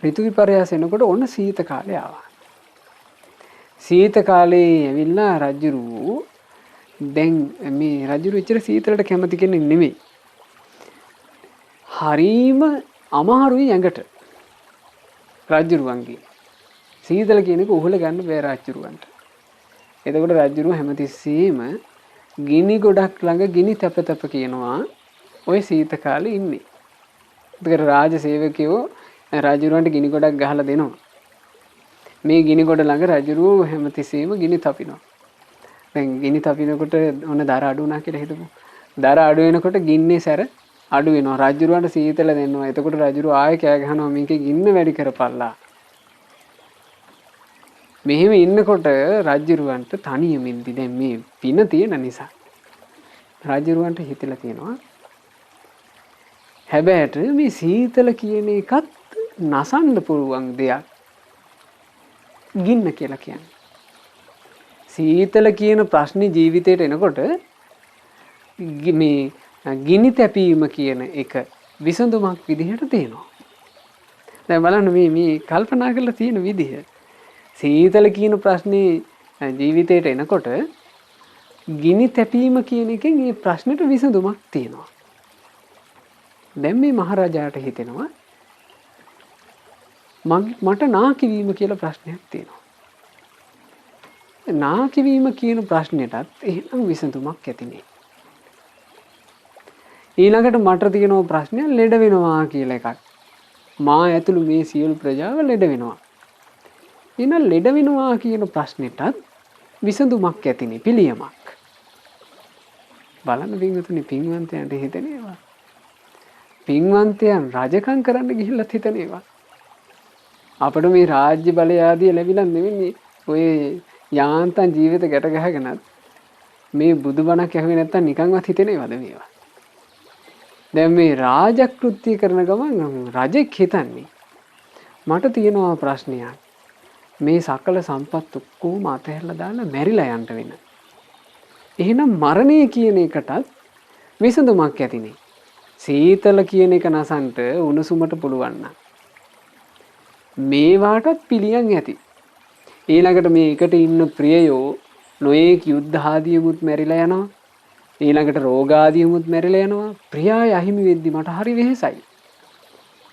ඍතු විපර්යාස එනකොට ඔන්න සීත කාලය ආවා. සීත කාලේ ඇවිල්ලා රජුරු දැන් මේ රජුරු එච්චර සීතලට කැමති කෙනෙක් නෙමෙයි. හරීම අමාරුයි ඇඟට රජුරුවන්ගේ. සීතල කියන එක උහුල ගන්න බෑ රජුරුවන්ට. එතකොට රජුරුව හැමතිස්සෙම ගිනි ගොඩක් ළඟ ගිනි තැප තැප කියනවා ওই සීත කාලේ ඉන්නේ. ඒකට රාජ සේවකයෝ රජුරුවන්ට ගිනි ගොඩක් ගහලා දෙනවා. මේ ගිනි ගොඩ ළඟ රජුරුව හැමතිස්සෙම ගිනි තපිනවා. දැන් ගිනි තපිනකොට ඔන්න දර අඩු වුණා කියලා හිතමු. දර අඩු වෙනකොට ගින්නේ සැර අඩු වෙනවා. රජුරුවන්ට සීතල දෙනවා. එතකොට රජුරුව ආයෙ කෑ ගහනවා මේකේ ගින්න වැඩි කරපල්ලා. මෙහෙම ඉන්නකොට රජුරුවන්ට තනියමින්දි දැන් මේ පින තියෙන නිසා රජුරුවන්ට හිතලා තියෙනවා හැබැයිට මේ සීතල කියන එකත් නසන්න පුළුවන් දෙයක් ගින්න කියලා කියන්නේ. සීතල කියන ප්‍රශ්නේ ජීවිතේට එනකොට මේ ගිනි තැපීම කියන එක විසඳුමක් විදිහට තියෙනවා. දැන් බලන්න මේ කල්පනා කරලා තියෙන විදිහ. සීතල කියන ප්‍රශ්නේ ජීවිතේට එනකොට ගිනි තැපීම කියන එකෙන් මේ ප්‍රශ්නෙට විසඳුමක් තියෙනවා. දැන් මේ මහරජාට හිතෙනවා මට නාකිවීම කියලා ප්‍රශ්නයක් තියෙනවා. නාකිවීම කියන ප්‍රශ්නෙටත් එහෙනම් විසඳුමක් ඇතිනේ. ඊළඟට මට තියෙන ප්‍රශ්නය ලෙඩ වෙනවා කියලා එකක්. මා ඇතුළු මේ සියලු ප්‍රජාව ලෙඩ වෙනවා. එහෙනම් ලෙඩ වෙනවා කියන ප්‍රශ්නෙටත් විසඳුමක් ඇතිනේ පිළියමක්. බලන්න පින්වතුනි පින්වන්තයන්ට හිතෙනේවා. පින්වන්තයන් රජකම් කරන්න ගිහිල්ලත් හිතනේවා. අපිට මේ රාජ්‍ය බලය ආදී ලැබිලා නෙවෙයි ඔය යාන්තම් ජීවිත ගැට ගහගෙනත් මේ බුදුබණක් ඇහුවේ නැත්තම් නිකන්වත් හිතෙනේවද මේවා. දැන් මේ රාජකෘත්‍ය කරන ගමන් රජෙක් හිතන්නේ මට තියෙනවා ප්‍රශ්නයක්. මේ සකල සම්පත් ඔක්කොම අතහැරලා දාලා මැරිලා යන්න වෙන. එහෙනම් මරණය කියන එකටත් විසඳුමක් ඇතිනේ. සීතල කියන එක නසන්ට උණුසුමට පුළුවන් නම් මේවාටත් පිළියම් ඇති. ඊළඟට මේ එකට ඉන්න ප්‍රියයෝ නොයේක් යුද්ධ ආදියමුත් මැරිලා යනවා. ඊළඟට රෝග ආදියමුත් මැරිලා යනවා. ප්‍රියාය අහිමි වෙද්දි මට හරි වෙහෙසයි.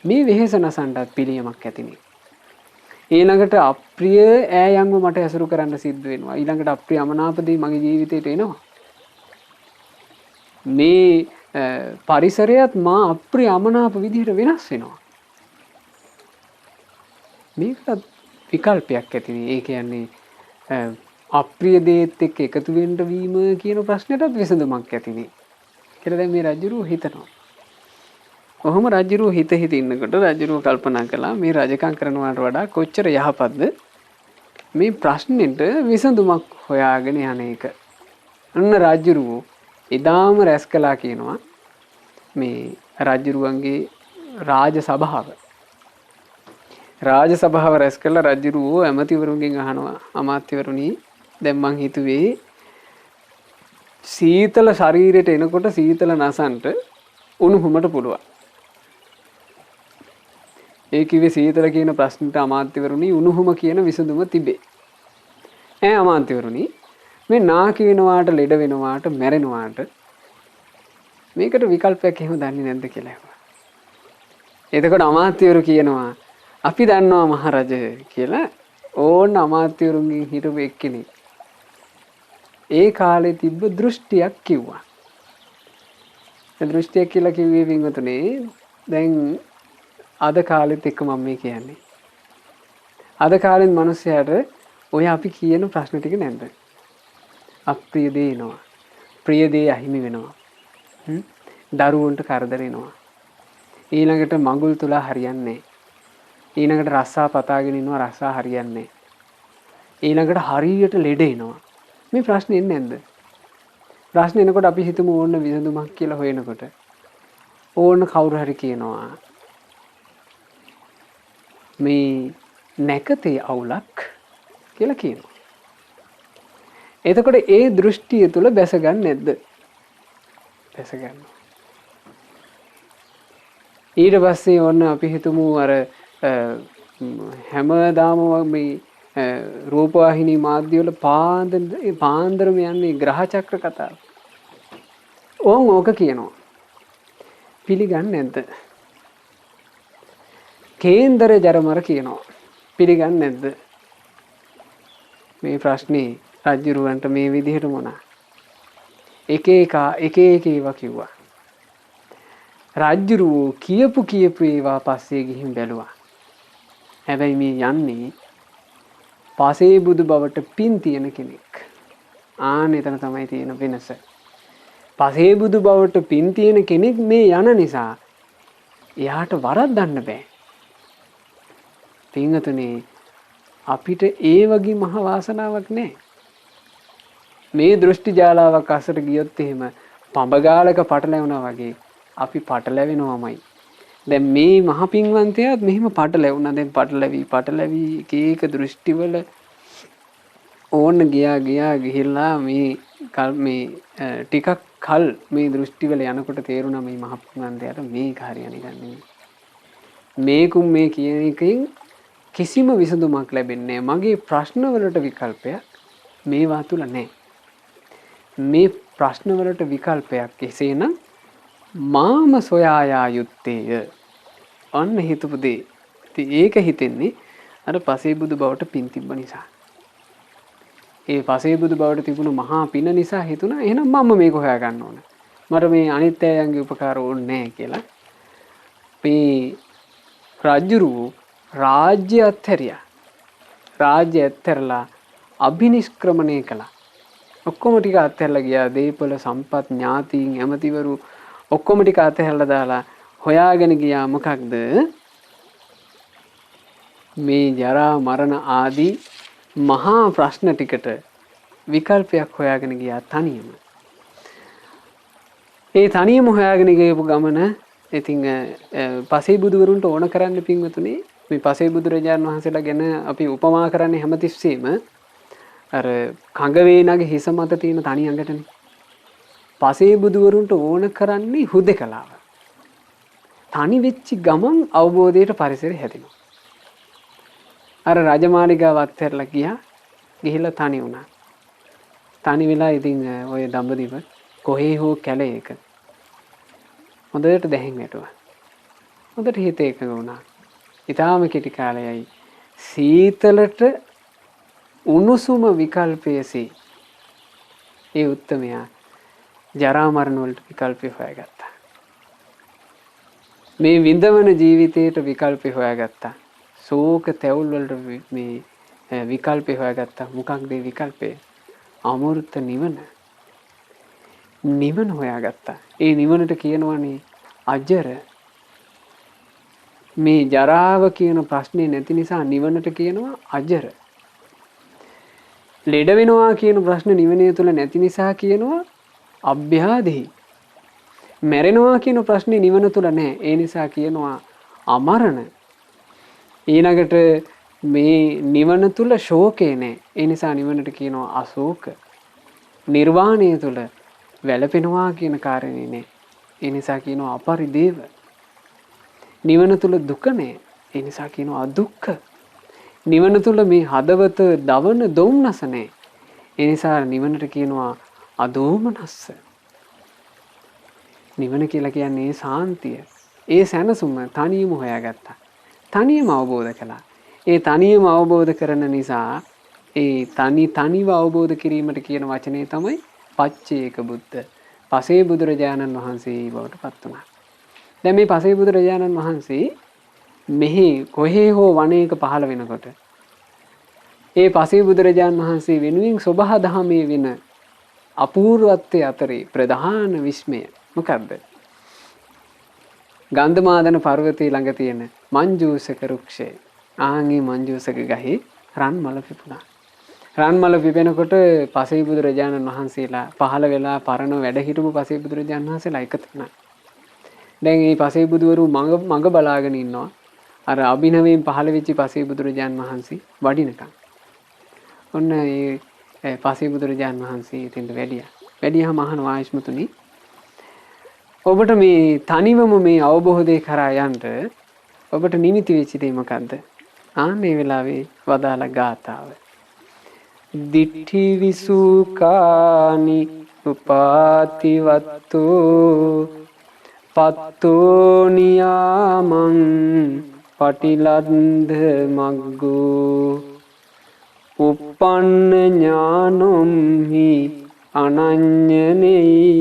මේ වෙහෙස නසන්ටත් පිළියමක් ඇතිනේ. ඊළඟට අප්‍රිය ඈයන්ව මට ඇසුරු කරන්න සිද්ධ වෙනවා. ඊළඟට අප්‍රිය අමනාපදී මගේ ජීවිතේට එනවා. මේ පරිසරයත් මා අප්‍රිය අමනාප විදිහට වෙනස් වෙනවා. මේකට විකල්පයක් ඇතිනේ. ඒ කියන්නේ අප්‍රිය දේත් එක්ක එකතු වෙන්න වීම කියන ප්‍රශ්නෙටත් විසඳුමක් ඇතිනේ. කියලා දැන් මේ රජුරුව හිතනවා. කොහොම රජුරුව හිත ඉන්නකොට රජුරුව කල්පනා කළා මේ රජකම් කරනවට වඩා කොච්චර යහපත්ද මේ ප්‍රශ්නෙට විසඳුමක් හොයාගෙන යන එක. අන්න රජුරුව එදාම රැස් කළා කියනවා මේ රජුරුවන්ගේ රාජ සභාව. රාජ සභාව රැස් කළා රජුරුව ඇමතිවරුන්ගෙන් අහනවා අමාත්‍යවරුනි දැන් මං හිතුවේ සීතල ශරීරයට එනකොට සීතල නසන්ට උණුහුමට පුළුවන්. ඒ කිව්වේ සීතල කියන ප්‍රශ්නට අමාත්‍යවරුනි උණුහුම කියන විසඳුම තිබේ. අමාත්‍යවරුනි මේ නාකි වෙනවාට ලෙඩ වෙනවාට මැරෙනවාට මේකට විකල්පයක් එහෙම දන්නේ නැද්ද කියලා ඇහුවා. එතකොට අමාත්‍යවරු කියනවා අපි දන්නවා මහරජ කියලා ඕන්න අමාත්‍යවරුන්ගෙන් හිටපු එක්කෙනෙක්. ඒ කාලේ තිබ්බ දෘෂ්ටියක් කිව්වා. ඒ දෘෂ්ටියක් කියලා කිව්වේ වින්වතුනේ දැන් අද කාලෙත් එක්ක මම මේ කියන්නේ. අද කාලෙත් මිනිස්සයාට ඔය අපි කියන ප්‍රශ්න ටික නැද්ද? අප්‍රිය දේ එනවා. ප්‍රිය දේ අහිමි වෙනවා. දරුවන්ට කරදර එනවා. ඊළඟට මඟුල් තුලා හරියන්නේ නැහැ. ඊළඟට රස්සා පතාගෙන ඉන්නවා රස්සා හරියන්නේ නැහැ. ඊළඟට හරියට ලෙඩ එනවා. මේ ප්‍රශ්නේ එන්නේ නැද්ද? ප්‍රශ්න එනකොට අපි හිතමු ඕන්න විසඳුමක් කියලා හොයනකොට ඕන්න කවුරු හරි කියනවා මේ නැකතේ අවුලක් කියලා කියනවා. එතකොට ඒ දෘෂ්ටිය තුල බැස ගන්න නැද්ද? බැස ගන්නවා. ඊට පස්සේ ඕන්න අපි හිතමු අර හැමදාම මේ රූපවාහිනී මාධ්‍ය වල පාන්දරම යන්නේ ග්‍රහ චක්‍ර කතාව. ඕක කියනවා. පිළිගන්නේ නැද්ද? කේන්දර ජරමර කියනවා. පිළිගන්නේ නැද්ද? මේ ප්‍රශ්නේ රජුරවන්ට මේ විදිහට මොනා එක ඒවා කිව්වා. රජුරෝ කියපු ඒවා පස්සේ ගිහින් බැලුවා. හැබැයි මේ යන්නේ පසේ බුදු බවට පින් තියෙන කෙනෙක්. එතන තමයි තියෙන වෙනස. පසේ බුදු බවට පින් තියෙන කෙනෙක් මේ යන නිසා එයාට වරද්දන්න බෑ. පින්වතුනි අපිට ඒ වගේ මහ වාසනාවක් නැහැ. මේ දෘෂ්ටි ජාලාවක් අසර ගියොත් එහෙම පඹගාලක පටලැවුණා වගේ අපි පටලැවෙනවමයි. දැන් මේ මහ පින්වන්තයාත් මෙහෙම පටලැවුණා. දැන් පටලැවි එක දෘෂ්ටිවල ඕන්න ගිහිල්ලා මේ ටිකක් කල් මේ දෘෂ්ටිවල යනකොට තේරුණා මේ මහ පින්වන්තයාට මේක හරියන්නේ නැහැ. මේ කියන එකෙන් කිසිම විසඳුමක් ලැබෙන්නේ නැහැ. මගේ ප්‍රශ්නවලට විකල්පයක් මේවා තුල නැහැ. මේ ප්‍රශ්නවලට විකල්පයක් එසේනම් මාම සොයා යා යුත්තේය. අන්න හිතපු දේ. ඉතින් ඒක හිතෙන්නේ අර පසේබුදු බවට පින් තිබ්බ නිසා. ඒ පසේබුදු බවට තිබුණු මහා පින නිසා හිතුණා එහෙනම් මම මේක හොයා ගන්න ඕන. මට මේ අනිත් අයගේ උපකාර ඕනේ නැහැ කියලා. මේ රජුරු රාජ්‍ය අත්හැරියා. රාජ්‍ය අත්හැරලා අභිනිෂ්ක්‍රමණය කළා. ඔක්කොම ටික අත්හැරලා ගියා. දීපල සම්පත් ඥාතීන් ඇමතිවරු ඔක්කොම ටික අතහැරලා දාලා හොයාගෙන ගියා මොකක්ද? මේ ජරා මරණ ආදී මහා ප්‍රශ්න ටිකට විකල්පයක් හොයාගෙන ගියා තනියම. ඒ තනියම හොයාගෙන ගියපු ගමන ඉතින් පසේ බුදුවරුන්ට ඕන කරන්න පින්වතුනි මේ පසේ බුදුරජාණන් වහන්සේලා ගැන අපි උපමා කරන්නේ හැමතිස්සෙම අර කඟ වේනගේ හිස මත තියෙන තනි අඟටනේ. පසේ බුදුවරුන්ට ඕන කරන්නේ හුදෙකලාව. තනි වෙච්ච ගමන් අවබෝධයට පරිසරය හැදෙනවා. අර රජමාලිගාව අත්හැරලා ගිහිල්ලා තනි වුණා. තනි වෙලා ඉතින් ඔය දඹදිව කොහේ හෝ කැලේක හොඳට දැහැන් වැටුවා. හොඳට හිත එකඟ වුණා. ඊටාම කෙටි කාලයයි සීතලට උණුසුම විකල්පයේදී ඒ උත්තමයා ජරා මරණ වලට විකල්පය හොයාගත්තා. මේ විඳවන ජීවිතයට විකල්පය හොයාගත්තා. ශෝක තැවුල් වලට මේ විකල්පය හොයාගත්තා. මොකක්ද ඒ විකල්පය? අමෘත නිවන. නිවන හොයාගත්තා. ඒ නිවනට කියනවනේ අජර. මේ ජරාව කියන ප්‍රශ්නේ නැති නිසා නිවනට කියනවා අජර. ලෙඩ වෙනවා කියන ප්‍රශ්නේ නිවනේ තුල නැති නිසා කියනවා අභ්‍යාදෙහි. මැරෙනවා කියන ප්‍රශ්නේ නිවන තුල නැහැ. ඒ නිසා කියනවා අමරණ. ඊළඟට මේ නිවන තුල ශෝකේ නැහැ. ඒ නිසා නිවනට කියනවා අශෝක. නිර්වාණය තුල වැළපෙනවා කියන කාරණේ නෑ. ඒ නිසා කියනවා අපරිදේව. නිවන තුල දුක නෑ. ඒ නිසා කියනවා අදුක්ඛ. නිවන තුල මේ හදවත දවන දොම්නස නෑ. ඒ නිසා නිවනට කියනවා අදෝමනස්ස. නිවන කියලා කියන්නේ සාන්තිය. ඒ සැනසුම තනියම හොයාගත්තා. තනියම අවබෝධ කළා. ඒ තනියම අවබෝධ කරන නිසා ඒ තනිව අවබෝධ කිරීමට කියන වචනේ තමයි පච්චේක බුද්ධ. පසේ බුදුරජාණන් වහන්සේ බවට පත් වුණා. දැන් මේ පසේ බුදුරජාණන් වහන්සේ මෙහි කොහේ හෝ වනයේක පහළ වෙනකොට ඒ පසේ බුදුරජාණන් වහන්සේ වෙනුවෙන් සබහා දහමේ වෙන අපූර්වත්වයේ අතරේ ප්‍රධාන විස්මය මොකක්ද? ගන්ධමාදන පර්වතයේ ළඟ තියෙන මංජූසක වෘක්ෂය. ආන්ගේ මංජූසක ගහේ රන් මල පිපුණා. රන් මල පිපෙනකොට පසේ බුදුරජාණන් වහන්සේලා පහළ වෙලා පරණ වැඩ හිටපු පසේ බුදුරජාණන් වහන්සේලා එකතු වුණා. දැන් මේ පසේ බුදුවරු මඟ බලාගෙන ඉන්නවා. අර අභිනවයෙන් පහළ වෙච්ච පසේ බුදුරජාණන් වහන්සේ වඩිනකම්. ඔන්න ඒ පසේ බුදුරජාණන් වහන්සේ එතෙන්ට වැඩියා. වැඩියාම අහනවා ආයෂ්මතුනි ඔබට මේ තනිවම මේ අවබෝධය කරා යන්න ඔබට නිමිති වෙච්ච දේ මොකද්ද? ආන්නේ වෙලාවේ වදාළ ගාථාව. දිට්ඨි විසුකානි උපාතිවත්තු පත්තෝ නියාමං පටිලද්ද මග්ගෝ uppන්න ඥානොම්හි අනඤ්ඤනේයෝ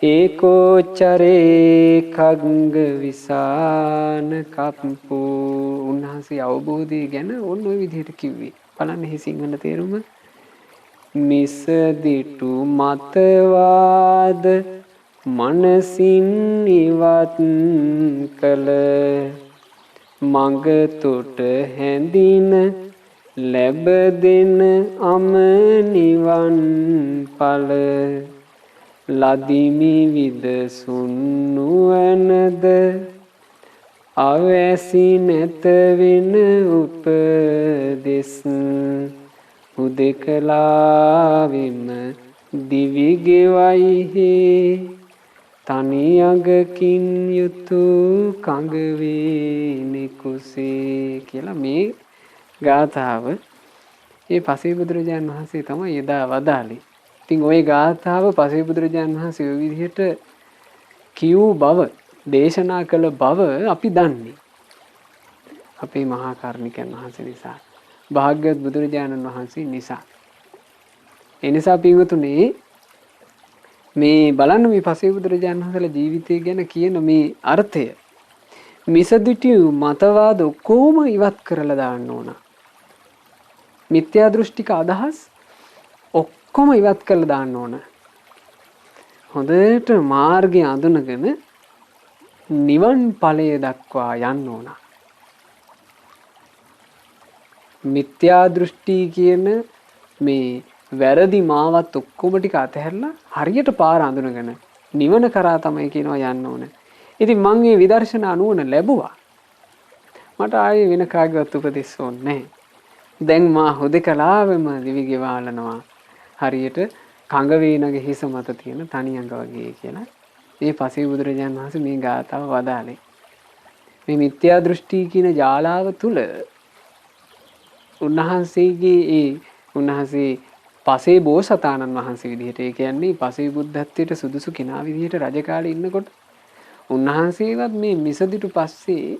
ඒකෝචරේ කග්ග විසාන කප්පෝ. උන්වහන්සේ අවබෝධය ගැන ඔන්න ඔය විදිහට කිව්වේ. බලන්න මේ සිංහල තේරුම. මිසදිටු මතවාද මනසින් ඉවත් කළ මඟ තොට හැඳින ලැබ දෙන අම නිවන් ඵල ලදිමි විදසුන් නුවණද අවැසි නැත වෙන උපදෙස් හුදෙකලාවෙම දිවි ගෙවයිහි තනි අඟකින් යුතු කඟ වේනේ කුසේ කියලා මේ ගාථාව ඒ පසේ බුදුරජාණන් වහන්සේ තමයි එදා වදාළේ. ඉතින් ওই ගාථාව පසේ බුදුරජාණන් වහන්සේ ඔය විදිහට කියූ බව දේශනා කළ බව අපි දන්නේ. අපේ මහා කරුණිකයන් වහන්සේ නිසා, භාග්‍යවත් බුදුරජාණන් වහන්සේ නිසා. ඒ නිසා පින්වතුනි මේ බලන්න මේ පසේ බුදුරජාණන් වහන්සේලා ජීවිතය ගැන කියන මේ අර්ථය මිසදිටු මතවාද ඔක්කොම ඉවත් කරලා දාන්න ඕන. මිත්‍යා දෘෂ්ටික අදහස් ඔක්කොම ඉවත් කරලා දාන්න ඕන. හොඳට මාර්ගය අඳුනගෙන නිවන් ඵලය දක්වා යන්න ඕන. මිත්‍යා දෘෂ්ටි කියන මේ වැරදි මාවත් ඔක්කොම ටික අතහැරලා හරියට පාර අඳුනගෙන නිවන කරා තමයි කියනවා යන්න ඕන. ඉතින් මම මේ විදර්ශනා නුවණ ලැබුවා. මට ආයේ වෙන කාගේවත් උපදෙස් ඕනේ නැහැ. දැන් මා හුදකලාවෙම දිවි ගෙවාලනවා. හරියට කඟ වේනගේ හිස මත තියෙන තනි අඟ වගේ කියලා මේ පසේ බුදුරජාණන් වහන්සේ මේ ගාථාව වදාළේ. මේ මිත්‍යා දෘෂ්ටි කියන ජාලාව තුල උන්වහන්සේ පසේ බෝසතාණන් වහන්සේ විදිහට, ඒ කියන්නේ පසේ බුද්ධත්වයට සුදුසු කෙනා විදිහට රජ කාලේ ඉන්නකොට උන්වහන්සේවත් මේ මිසදිටු පස්සේ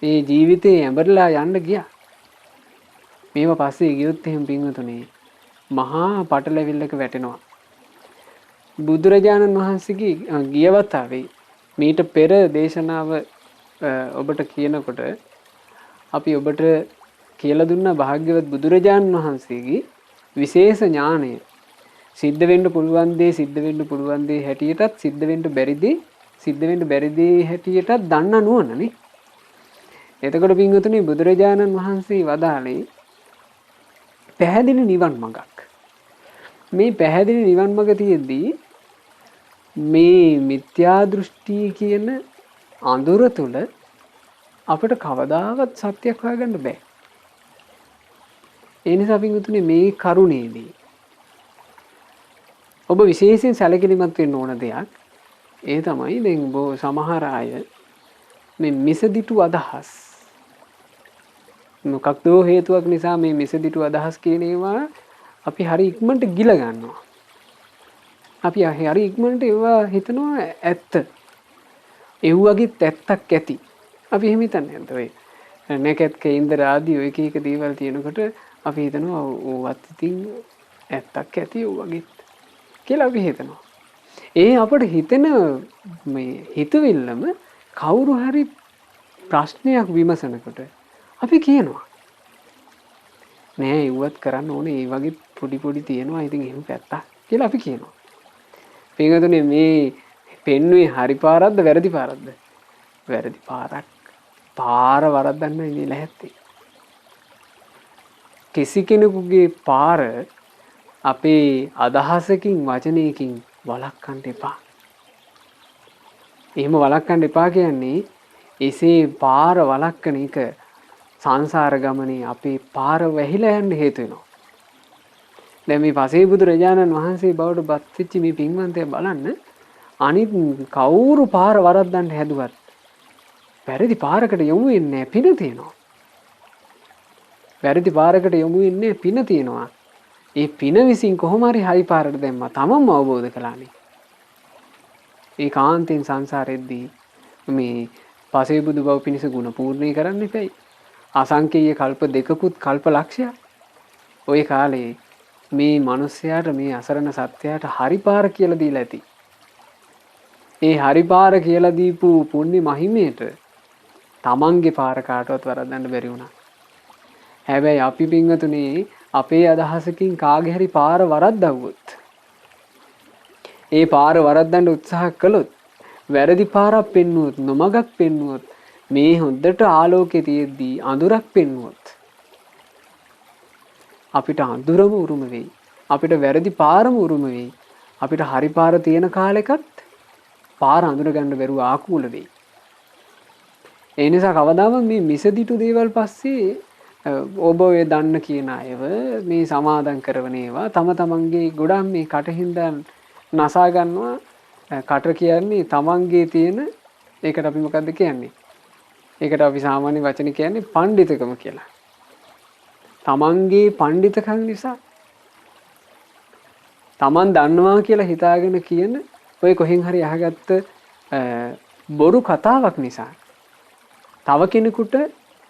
මේ ජීවිතේ ඇඹරලා යන්න ගියා. මේව පස්සේ ගියොත් එහෙම පින්වතුනි මහා පටලැවිල්ලක වැටෙනවා. බුදුරජාණන් වහන්සේගේ ගියවතාවේ මීට පෙර දේශනාව ඔබට කියනකොට අපි ඔබට කියලා දුන්න භාග්‍යවත් බුදුරජාණන් වහන්සේගේ විශේෂ ඥානය සිද්ධ වෙන්න පුළුවන් දේ සිද්ධ වෙන්න පුළුවන් දේ හැටියටත් සිද්ධ වෙන්න බැරි දේ හැටියටත් දන්න නුවණනේ. එතකොට පින්වතුනි බුදුරජාණන් වහන්සේ වදාළේ පැහැදිලි නිවන් මඟක්. මේ පැහැදිලි නිවන් මඟ තියෙද්දී මේ මිත්‍යා දෘෂ්ටි කියන අඳුර තුල අපිට කවදාවත් සත්‍යයක් හොයාගන්න බෑ. ඒ නිසා පින්වතුනි මේ කරුණේදී ඔබ විශේෂයෙන් සැලකිලිමත් වෙන්න ඕන දෙයක්. ඒ තමයි දැන් ඔබ සමහර අය මේ මිසදිටු අදහස් මොකක්ද හේතුවක් නිසා මේ මිසදිටු අදහස් කියන ඒවා අපි හරි ඉක්මනට ගිල ගන්නවා. අපි හරි ඉක්මනට ඒවා හිතනවා ඇත්ත. ඒ වගේත් ඇත්තක් ඇති. අපි එහෙම හිතන්නේ නැද්ද ඔය? නැකත් කේන්දර ආදී ඔය එක එක දේවල් තියෙනකොට අපි හිතනවා ඕවත් ඉතින් ඇත්තක් ඇති ඔය වගේත් කියලා අපි හිතනවා. ඒ අපිට හිතෙන මේ හිතවිල්ලම කවුරු හරි ප්‍රශ්නයක් විමසනකොට අපි කියනවා නෑ ඉවත් කරන්න ඕනේ ඒ වගේ පොඩි පොඩි තියෙනවා ඉතින් එහෙම පැත්තක් කියලා අපි කියනවා. පින්වතුනි මේ පෙන්නුවේ හරි පාරක්ද වැරදි පාරක්ද? වැරදි පාරක්. පාර වරද්දන්න ඉන්නේ නැහැත්තේ. කිසි කෙනෙකුගේ පාර අපේ අදහසකින් වචනයකින් වළක්වන්න එපා. එහෙම වළක්වන්න එපා කියන්නේ එසේ පාර වළක්වන එක සංසාර ගමනේ අපේ පාර වැහිලා යන්න හේතු වෙනවා. දැන් මේ පසේ බුදුරජාණන් වහන්සේ බවට බත් වෙච්ච මේ පින්වන්තයා බලන්න අනිත් කවුරු පාර වරද්දන්න හැදුවත් වැරදි පාරකට යොමු වෙන්නේ පින තියෙනවා. වැරදි පාරකට යොමු වෙන්නේ පින තියෙනවා. ඒ පින විසින් කොහොම හරි පාරට දැම්මා තමන්ම අවබෝධ කළානේ. ඒ කාන්තෙන් සංසාරෙද්දී මේ පසේ බුදු බව පිණිස ගුණ පූර්ණේ කරන්න එපයි. අසංකේය කල්ප දෙකකුත් කල්ප ලක්ෂයක්. ওই කාලේ මේ මිනිස්යාට මේ අසරණ සත්‍යයට හරි පාර කියලා දීලා ඇති. ඒ හරි පාර කියලා දීපු පුණ්‍ය මහිමයට තමන්ගේ පාර කාටවත් වරද්දන්න බැරි වුණා. හැබැයි අපි පින්වතුනේ අපේ අදහසකින් කාගේ හරි පාර වරද්දවුවොත් ඒ පාර වරද්දන්න උත්සාහ කළොත් වැරදි පාරක් පෙන්නුවොත් නොමගක් පෙන්නුවොත් මේ හොඳට ආලෝකයේ තියෙද්දී අඳුරක් පෙන්නුවොත් අපිට අඳුරම උරුම වෙයි. අපිට වැරදි පාරම උරුම වෙයි. අපිට හරි පාර තියෙන කාලෙකත් පාර අඳුර ගන්න බැරුව ආකූල වෙයි. ඒ නිසා කවදාම මේ මිසදිටු දේවල් පස්සේ ඔබ ඔය දන්න කියන අයව මේ සමාදම් කරවන ඒවා තම තමන්ගේ ගොඩක් මේ කටින්ද නසා ගන්නවා. කට කියන්නේ තමන්ගේ තියෙන ඒකට අපි මොකද්ද කියන්නේ? ඒකට අපි සාමාන්‍ය වචන කියන්නේ පඬිතුකම කියලා. තමන්ගේ පඬිතුකම් නිසා තමන් දන්නවා කියලා හිතාගෙන කියන ඔය කොහෙන් හරි අහගත්ත බොරු කතාවක් නිසා තව කෙනෙකුට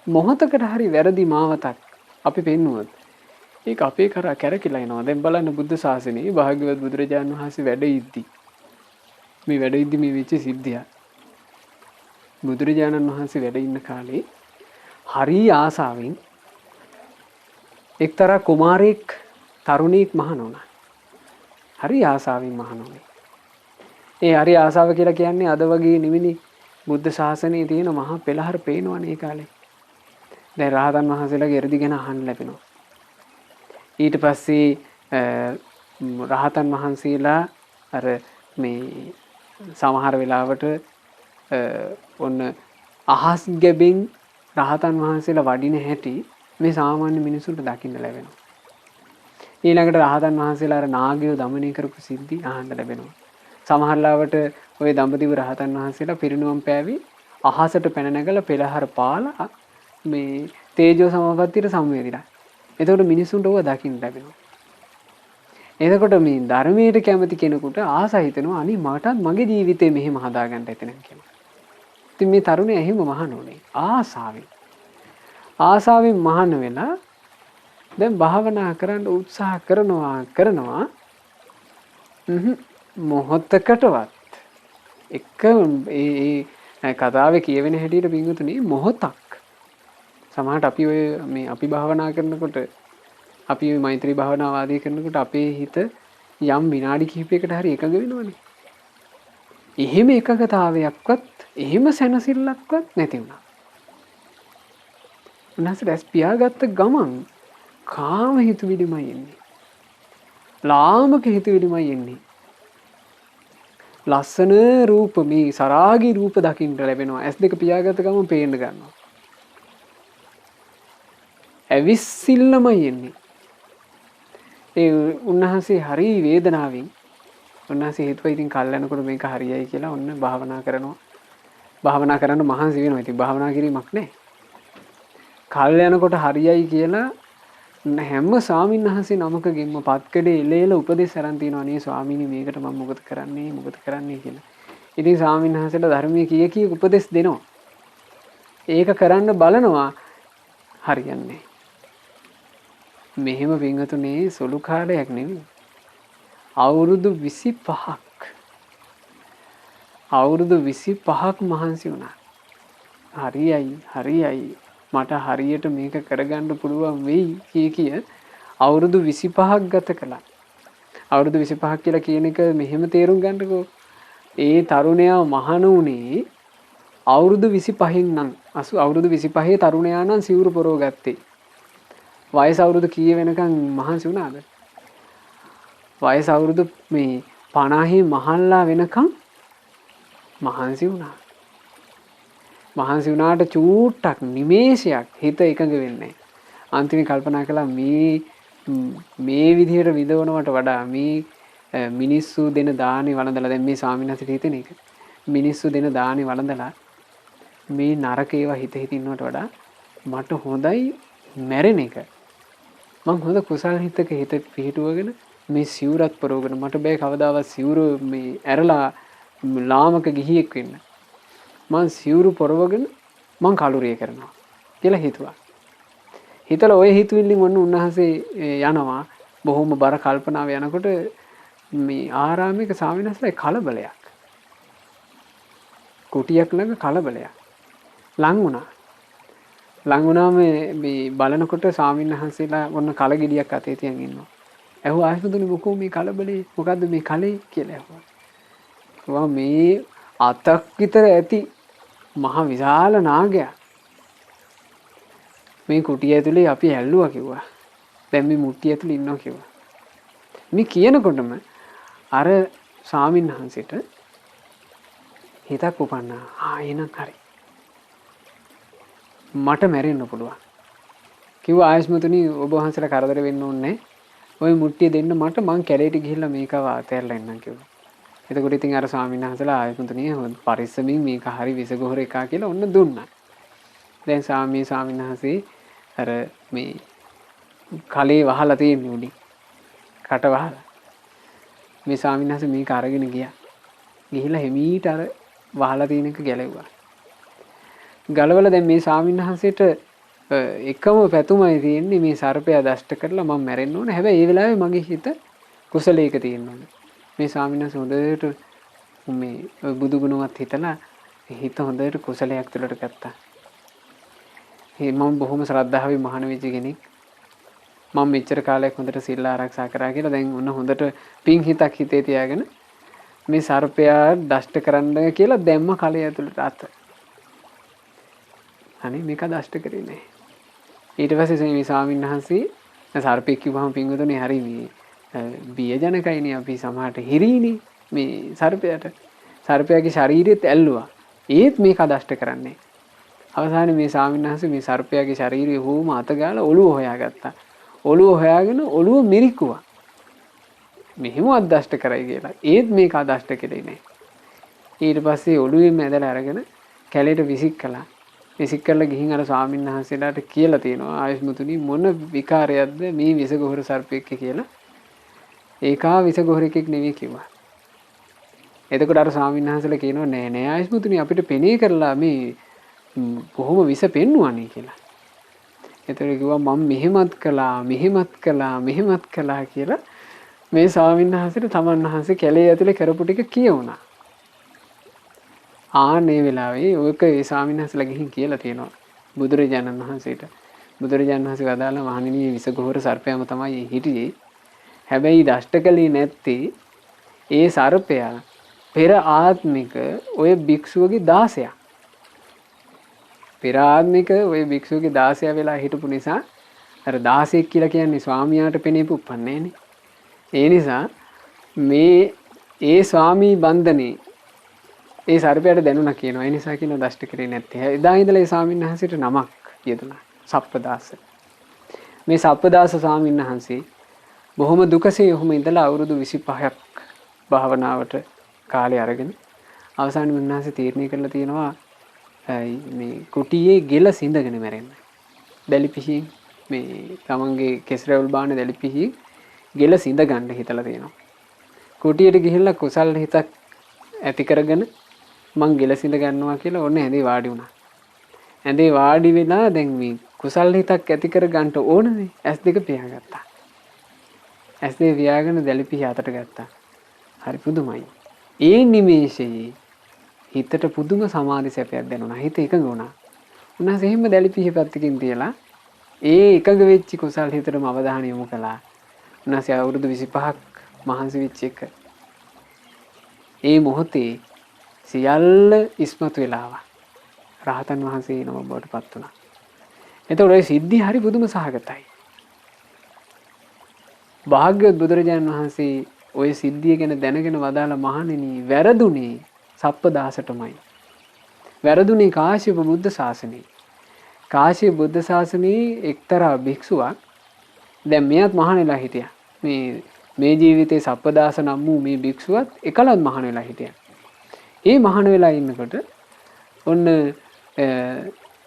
මොහතකට හරි වැරදි මාවතක් අපි පෙන්නුවොත් ඒක අපේ කරා කැරකිලා එනවා. දැන් බලන්න බුද්ධ ශාසනයේ භාග්‍යවත් බුදුරජාණන් වහන්සේ වැඩ ඉද්දි මේ වැඩ ඉද්දි මේ වෙච්ච සිද්ධිය බුදුරජාණන් වහන්සේ වැඩ ඉන්න කාලේ හරි ආසාවෙන් එක්තරා කුමාරයෙක් තරුණියෙක් මහණ වුණා. හරි ආසාවෙන් මහණ වුණේ. ඒ හරි ආසාව කියලා කියන්නේ අද වගේ නෙවෙයි. බුද්ධ ශාසනයේ තියෙන මහා පෙළහර පේනවනේ ඒ කාලේ. දැන් රහතන් වහන්සේලාගේ 이르දි ගැන අහන්න ලැබෙනවා. ඊට පස්සේ රහතන් වහන්සේලා අර මේ සමහර වෙලාවට ඔන්න අහස් ගැබෙන් රහතන් වහන්සේලා වඩින හැටි මේ සාමාන්‍ය මිනිසුන්ට දකින්න ලැබෙනවා. ඊළඟට රහතන් වහන්සේලා අර නාගයෝ দমনය කරපු සිද්ධි අහන්න ලැබෙනවා. සමහර ලාවට ওই දඹදිව රහතන් වහන්සේලා පිරිනුවම් පෑවි අහසට පැන නැගලා පෙළහර පාලා මේ තේජෝ සමපත්තියට සම්වේදිලා. එතකොට මිනිසුන්ට ඕවා දකින්න ලැබෙනවා. එතකොට මේ ධර්මයට කැමති කෙනෙකුට ආස හිතෙනවා අනේ මටත් මගේ ජීවිතේ මෙහෙම හදාගන්න හිතෙනවා කියලා. ඉතින් මේ තරුණයා එහෙම මහාන උනේ ආසාවෙන්. ආසාවෙන් මහාන වෙලා දැන් භාවනා කරන්න උත්සාහ කරනවා මොහොතකටවත් එක ඒ කතාවේ කියවෙන හැටියට පින්වතුනි මොහොතක් සමහරට අපි ඔය මේ අපි භාවනා කරනකොට අපි මේ මෛත්‍රී භාවනාව ආදී කරනකොට අපේ හිත යම් විනාඩි කිහිපයකට හරි එකඟ වෙනවනේ. එහෙම එකඟතාවයක්වත් එහෙම සැනසෙල්ලක්වත් නැති වුණා. උන්වහන්සේ දැස් පියාගත්ත ගමන් කාම හිතුවිලිමයි එන්නේ. ලාමක හිතුවිලිමයි එන්නේ. ලස්සන රූප මේ සරාගී රූප දකින්න ලැබෙනවා. ඇස් දෙක පියාගත්ත ගමන් පේන්න ගන්නවා. ඇවිස්සිල්ලමයි එන්නේ. ඒ උන්වහන්සේ හරි වේදනාවෙන් උන්වහන්සේ හිතුවා ඉතින් කල් යනකොට මේක හරියයි කියලා ඔන්න භාවනා කරනවා. භාවනා කරන්න මහන්සි වෙනවා. ඉතින් භාවනා කිරීමක් නැහැ. කල් යනකොට හරියයි කියලා හැම ස්වාමීන් වහන්සේ නමකගෙන්ම පත්කඩේ එලේල උපදෙස් අරන් තියනවා නේ ස්වාමීනි මේකට මම මොකද කරන්නේ කියලා. ඉතින් ස්වාමීන් වහන්සේලා ධර්මයේ කී උපදෙස් දෙනවා. ඒක කරන්න බලනවා හරියන්නේ. මෙහෙම වින්තුනේ සුළු කාලයක් නෙවෙයි. අවුරුදු 25ක්. අවුරුදු 25ක් මහන්සි වුණා. හරියයි. මට හරියට මේක කරගන්න පුළුවන් වෙයි කිය අවුරුදු 25ක් ගත කළා. අවුරුදු 25ක් කියලා කියන එක මෙහෙම තේරුම් ගන්නකෝ. ඒ තරුණයා මහණ වුණේ අවුරුදු 25න් නම් අවුරුදු 25 තරුණයා නම් සිවුරු පොරව ගත්තේ. වයස අවුරුදු කීය වෙනකන් මහන්සි වුණාද? වයස අවුරුදු මේ 50 මහල්ලා වෙනකන් මහන්සි වුණා. මහන්සි වුණාට චූට්ටක් නිමේෂයක් හිත එකඟ වෙන්නේ. අන්තිමේ කල්පනා කළා මේ විදිහට විඳවනවට වඩා මේ මිනිස්සු දෙන දානේ වළඳලා දැන් මේ ස්වාමීන් වහන්සේට හිතෙන එක. මිනිස්සු දෙන දානේ වළඳලා මේ නරක ඒවා හිත ඉන්නවට වඩා මට හොඳයි මැරෙන එක. මං හොඳ කුසල් හිතක හිත පිහිටුවගෙන මේ සිවුරත් පරවගෙන මට බෑ කවදාවත් සිවුර මේ ඇරලා ලාමක ගිහියෙක් වෙන්න. මං සිවුරු පරවගෙන මං කලුරිය කරනවා කියලා හිතුවා. හිතලා ඔය හිතුවිල්ලෙන් ඔන්න උන්වහන්සේ යනවා බොහොම බර කල්පනාව යනකොට මේ ආරාමික ස්වාමීන් වහන්සේලා කලබලයක්. කුටියක් ළඟ කලබලයක්. ලං වුණාම මේ බලනකොට ස්වාමීන් වහන්සේලා ඔන්න කලගෙඩියක් අතේ තියන් ඉන්නවා. ඇහුවා ආයතනතුනි මොකෝ මේ කලබලේ මොකද්ද මේ කලේ කියලා ඇහුවා. මේ අතක් විතර ඇති මහ විශාල නාගයා මේ කුටිය ඇතුලේ අපි ඇල්ලුවා කිව්වා. දැන් මේ මුට්ටිය ඇතුලේ ඉන්නවා කිව්වා. මේ කියනකොටම අර ස්වාමීන් වහන්සේට හිතක් උපන්නා. එහෙනම් හරි. මට මැරෙන්න පුළුවන්. කිව්වා ආයස්මතුනි ඔබ වහන්සේලා කරදර වෙන්න ඕනේ නැහැ. ওই මුට්ටිය දෙන්න මට මං කැලේට ගිහිල්ලා මේකව අතහැරලා එන්නම් කිව්වා. එතකොට ඉතින් අර ස්වාමීන් වහන්සේලා ආයතනතුනි පරිස්සමින් මේක හරි විසගොහර එකා කියලා ඔන්න දුන්නා. දැන් ස්වාමීන් වහන්සේ අර මේ කලේ වහලා තියෙන උඩින් කට වහලා මේ ස්වාමීන් වහන්සේ මේක අරගෙන ගියා. ගිහිල්ලා හිමීට අර වහලා තියෙන එක ගැලෙව්වා. ගලවලා දැන් මේ ස්වාමීන් වහන්සේට එකම පැතුමයි තියෙන්නේ මේ සර්පයා දෂ්ට කරලා මම මැරෙන්න ඕනේ. හැබැයි ඒ වෙලාවේ මගේ හිත කුසලයක තියෙන්න ඕනේ. මේ ස්වාමීන් වහන්සේ හොඳට මේ බුදු ගුණවත් හිතලා හිත හොඳට කුසලයක් තුළට ගත්තා. මම බොහොම ශ්‍රද්ධාවෙන් මහාන වෙච්ච කෙනෙක්. මම මෙච්චර කාලයක් හොඳට සිල් ආරක්ෂා කරා කියලා දැන් ඔන්න හොඳට පිං හිතක් හිතේ තියාගෙන මේ සර්පයා දෂ්ට කරන්න කියලා දැම්ම කලේ ඇතුළට අත. අනේ මේක දෂ්ට කරේ නෑ. ඊට පස්සේ මේ ස්වාමීන් වහන්සේ සර්පෙක් කිව්වම පිංගුතුනේ හරි මේ බියජනකයිනේ අපි සමහරට හිරීනේ මේ සර්පයාගේ ශරීරෙත් ඇල්ලුවා. ඒත් මේක දෂ්ට කරන්නේ. අවසානයේ මේ ස්වාමීන් වහන්සේ මේ සර්පයාගේ ශරීරය හොම අත ගාලා ඔළුව හොයාගත්තා. ඔළුව හොයාගෙන ඔළුව මිරිකුවා. මෙහෙම අදෂ්ට කරයි කියලා. ඒත් මේක අදෂ්ට කෙරේ නෑ. ඊට පස්සේ ඔළුවෙන් ඇදලා අරගෙන කැලේට විසික් කළා. විසික් කරලා ගිහින් අර ස්වාමීන් වහන්සේලාට කියලා තියෙනවා ආයුෂ්මතුනි මොන විකාරයක්ද මේ විසගොහර සර්පෙක් කියලා. ඒකා විසගොහරෙක් නෙවෙයි කිව්වා. එතකොට අර ස්වාමීන් වහන්සේලා කියනවා නෑ ආයුෂ්මතුනි අපිට පෙනේ කරලා මේ බොහොම විස පෙන්නුවානේ කියලා. එතකොට කිව්වා මම මෙහෙමත් කළා කියලා මේ ස්වාමීන් වහන්සේට තමන් වහන්සේ කැලේ ඇතුලේ කරපු ටික කියවුණා. ආනේ වෙලාවේ ඔයක ඒ ස්වාමීන් වහන්සේලා ගිහින් කියලා තියෙනවා බුදුරජාණන් වහන්සේට. බුදුරජාණන් වහන්සේ වදාළා මහණෙනි විසගොහර සර්පයාම තමයි හිටියේ. හැබැයි දෂ්ට කළේ නැත්තේ ඒ සර්පයා පෙර ආත්මික ඔය භික්ෂුවගේ 16ක්. පෙර ආත්මික ඔය භික්ෂුවගේ 16 වෙලා හිටපු නිසා අර 16ක් කියලා කියන්නේ ස්වාමියාට පෙනීපු උපන්නේනේ. ඒ නිසා මේ ඒ ස්වාමී බන්ධනේ ඒ සර්පයාට දැනුණා කියනවා. ඒ නිසා කියන දෂ්ට කරේ නැත්තේ. එදා ඉඳලා ඒ ස්වාමීන් වහන්සේට නමක් යෙදුණා. සප්පදාස. මේ සප්පදාස ස්වාමීන් වහන්සේ බොහොම දුකසේ ඔහොම ඉඳලා අවුරුදු 25ක් භාවනාවට කාලය අරගෙන අවසානයේ උන්වහන්සේ තීරණය කළා තියෙනවා මේ කුටියේ ගෙල සිඳගෙන මැරෙන්න. දැලි පිහි මේ තමන්ගේ කෙස්රැවුල් බාන දැලි පිහි ගෙල සිඳ ගන්න හිතලා තියෙනවා. කුටියට ගිහිල්ලා කුසල් හිතක් ඇති කරගෙන මං ගෙල සිඳ ගන්නවා කියලා ඔන්න ඇඳේ වාඩි වුණා. ඇඳේ වාඩි වෙලා දැන් මේ කුසල් හිතක් ඇති කර ගන්න ඕනනේ. ඇස් දෙක පියාගත්තා. ඇස් දෙක පියාගෙන දැලි පිහි අතට ගත්තා. හරි පුදුමයි. ඒ නිමේෂයේ හිතට පුදුම සමාධි සැපයක් දැනුණා. හිත එකඟ වුණා. උන්වහන්සේ එහෙම දැලි පිහි පැත්තකින් තියලා ඒ එකඟ වෙච්ච කුසල් හිතටම අවධානය යොමු කළා. උන්වහන්සේ අවුරුදු 25ක් මහන්සි වෙච්ච එක. ඒ මොහොතේ සියල්ල ඉස්මතු වෙලා රහතන් වහන්සේ නම බවට පත් වුණා. එතකොට ඒ සිද්ධි හරි පුදුම සහගතයි. භාග්‍යවත් බුදුරජාණන් වහන්සේ ওই සිද්ධිය ගැන දැනගෙන වදාළ මහණෙනි වැරදුනේ සප්පදාසටමයි. වැරදුනේ කාශ්‍යප බුද්ධ ශාසනයේ. කාශ්‍යප බුද්ධ ශාසනයේ එක්තරා භික්ෂුවක් දැන් මෙයත් මහාන වෙලා හිටියා. මේ ජීවිතේ සප්පදාස නම් වූ මේ භික්ෂුවත් එකලත් මහාන වෙලා හිටියා. ඒ මහාන වෙලා ඉන්නකොට ඔන්න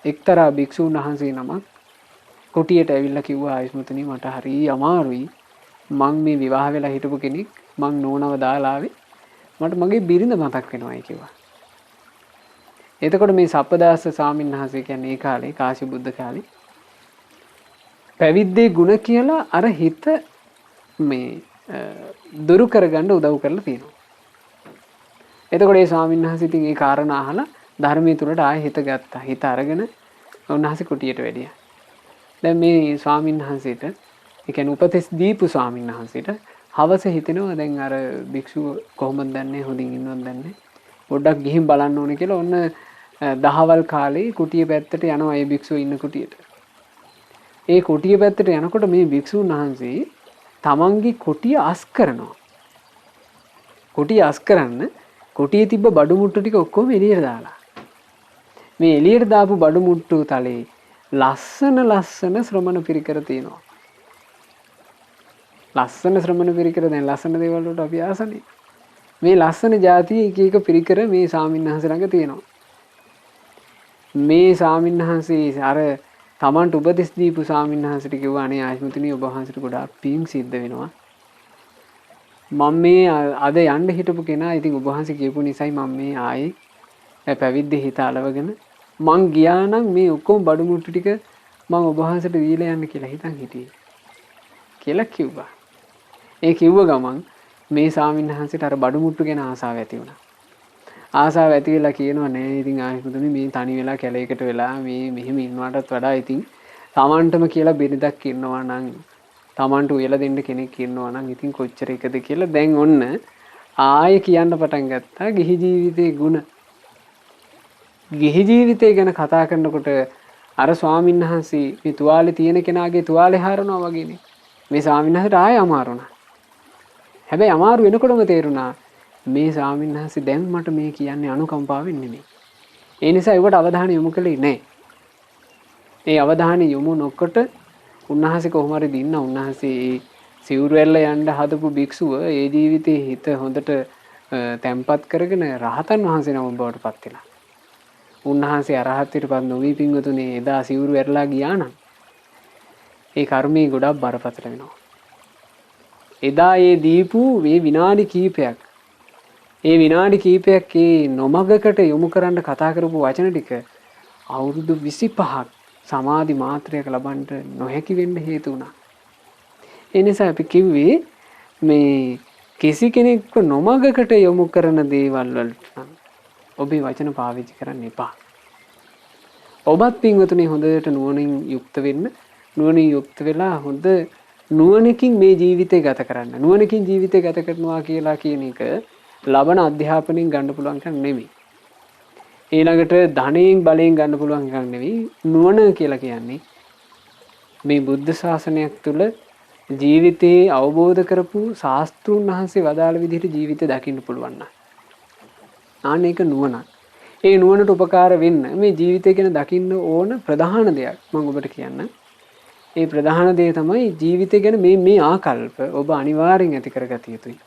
එක්තරා භික්ෂුන් වහන්සේ නමක් කුටියට ඇවිල්ලා කිව්වා ආයුෂ්මතුනි මට හරි අමාරුයි. මං මේ විවාහ වෙලා හිටපු කෙනෙක් මං නෝනව දාලා ආවේ. මට මගේ බිරිඳ මතක් වෙනවායි කිව්වා. එතකොට මේ සප්පදාස ස්වාමීන් වහන්සේ කියන්නේ ඒ කාලේ කාශ්‍යප බුද්ධ කාලේ පැවිද්දේ ගුණ කියලා අර හිත මේ දුරු කරගන්න උදව් කරලා තියෙනවා. එතකොට ඒ ස්වාමීන් වහන්සේ ඉතින් ඒ කාරණා අහලා ධර්මයේ තුලට ආයෙ හිත ගත්තා. හිත අරගෙන උන්වහන්සේ කුටියට වැඩියා. දැන් මේ ස්වාමීන් වහන්සේට ඒ කියන්නේ උපදෙස් දීපු ස්වාමීන් වහන්සේට හවස හිතෙනවා දැන් අර භික්ෂුව කොහොමද දන්නේ හොඳින් ඉන්නවද දන්නේ පොඩ්ඩක් ගිහින් බලන්න ඕනේ කියලා ඔන්න දහවල් කාලේ කුටිය පැත්තට යනවා ඒ භික්ෂුව ඉන්න කුටියට. ඒ කුටිය පැත්තට යනකොට මේ භික්ෂුන් වහන්සේ තමන්ගේ කුටිය අස් කරනවා. කුටිය අස් කරන්න කුටියේ තිබ්බ බඩු මුට්ටු ටික ඔක්කොම එළියට දාලා. මේ එළියට දාපු බඩු මුට්ටු තලේ ලස්සන ශ්‍රමණ පිරිකර තියෙනවා. ලස්සන ශ්‍රමණ පිරිකර දැන් ලස්සන දේවල් වලට අපි ආසනේ. මේ ලස්සන જાතිය එක එක පිරිකර මේ ස්වාමින්වහන්සේ ළඟ තියෙනවා. මේ ස්වාමින්වහන්සේ අර තමන්ට උපදෙස් දීපු ස්වාමින්වහන්සේට කිව්වා අනේ ආයුෂ්මතුනි ඔබ වහන්සේට ගොඩාක් පිං සිද්ධ වෙනවා. මම මේ අද යන්න හිටපු කෙනා ඉතින් ඔබ වහන්සේ කියපු නිසායි මම මේ ආයේ පැවිද්දේ හිත අලවගෙන මං ගියා නම් මේ ඔක්කොම බඩු මුට්ටු ටික මං ඔබ වහන්සේට දීලා යන්න කියලා හිතන් හිටියේ කියලා කිව්වා. ඒ කිව්ව ගමන් මේ ස්වාමීන් වහන්සේට අර බඩු මුට්ටු ගැන ආසාව ඇති වුණා. ආසාව ඇති වෙලා කියනවා නෑ ඉතින් ආයුෂ්මතුනි මේ තනි වෙලා කැලේකට වෙලා මේ මෙහෙම ඉන්නවටත් වඩා ඉතින් තමන්ටම කියලා බෙරිදක් ඉන්නවා නම් තමන්ට උයලා දෙන්න කෙනෙක් ඉන්නවා නම් ඉතින් කොච්චර එකද කියලා දැන් ඔන්න ආයෙ කියන්න පටන් ගත්තා ගිහි ජීවිතේ ගුණ. ගිහි ජීවිතය ගැන කතා කරනකොට අර ස්වාමීන් වහන්සේ මේ තුවාලේ තියෙන කෙනාගේ තුවාලේ හරනවා වගේනේ. මේ ස්වාමීන් වහන්සේට ආයෙ අමාරු වුණා. හැබැයි අමාරු වෙනකොටම තේරුණා මේ ස්වාමීන් වහන්සේ දැන් මට මේ කියන්නේ අනුකම්පාවෙන් නෙමෙයි. ඒ නිසා ඒකට අවධානය යොමු කළේ නැහැ. ඒ අවධානය යොමු නොකොට උන්වහන්සේ කොහොම හරි දින්න උන්වහන්සේ සිවුරු ඇල්ල යන්න හදපු භික්ෂුව ඒ ජීවිතේ හිත හොඳට තැම්පත් කරගෙන රහතන් වහන්සේ නම බවට පත් වෙනවා. උන්වහන්සේ අරහත්ත්වයටපත් නොවී පින්වතුනේ එදා සිවුරු ඇරලා ගියා නම් ඒ කර්මයේ ගොඩක් බරපතල වෙනවා. එදා ඒ දීපු මේ විනාඩි කීපයක් ඒ නොමගකට යොමු කරන්න කතා කරපු වචන ටික අවුරුදු 25ක් සමාධි මාත්‍රයක ලබන්න නොහැකි වෙන්න හේතු වුණා. ඒ නිසා අපි කිව්වේ මේ කිසි කෙනෙක්ව නොමගකට යොමු කරන දේවල් වලට නම් ඔබේ වචන පාවිච්චි කරන්න එපා. ඔබත් පින්වතුනි හොඳට නුවණින් යුක්ත වෙන්න. නුවණින් යුක්ත වෙලා හොඳ නුවණකින් මේ ජීවිතය ගත කරන්න. නුවණකින් ජීවිතය ගත කරනවා කියලා කියන එක ලබන අධ්‍යාපනයෙන් ගන්න පුළුවන් එකක් නෙමෙයි. ඊළඟට ධනයෙන් බලයෙන් ගන්න පුළුවන් එකක් නෙවෙයි. නුවණ කියලා කියන්නේ මේ බුද්ධ ශාසනයක් තුළ ජීවිතේ අවබෝධ කරපු ශාස්ත්‍රූන් වහන්සේ වදාළ විදිහට ජීවිතය දකින්න පුළුවන් නම් ආනේක නුවණ. ඒ නුවණට උපකාර වෙන්න මේ ජීවිතය ගැන දකින්න ඕන ප්‍රධාන දෙයක් මම ඔබට කියන්න. ඒ ප්‍රධාන දේ තමයි ජීවිතය ගැන මේ ආකල්ප ඔබ අනිවාර්යෙන් ඇති කරගත යුතුයි.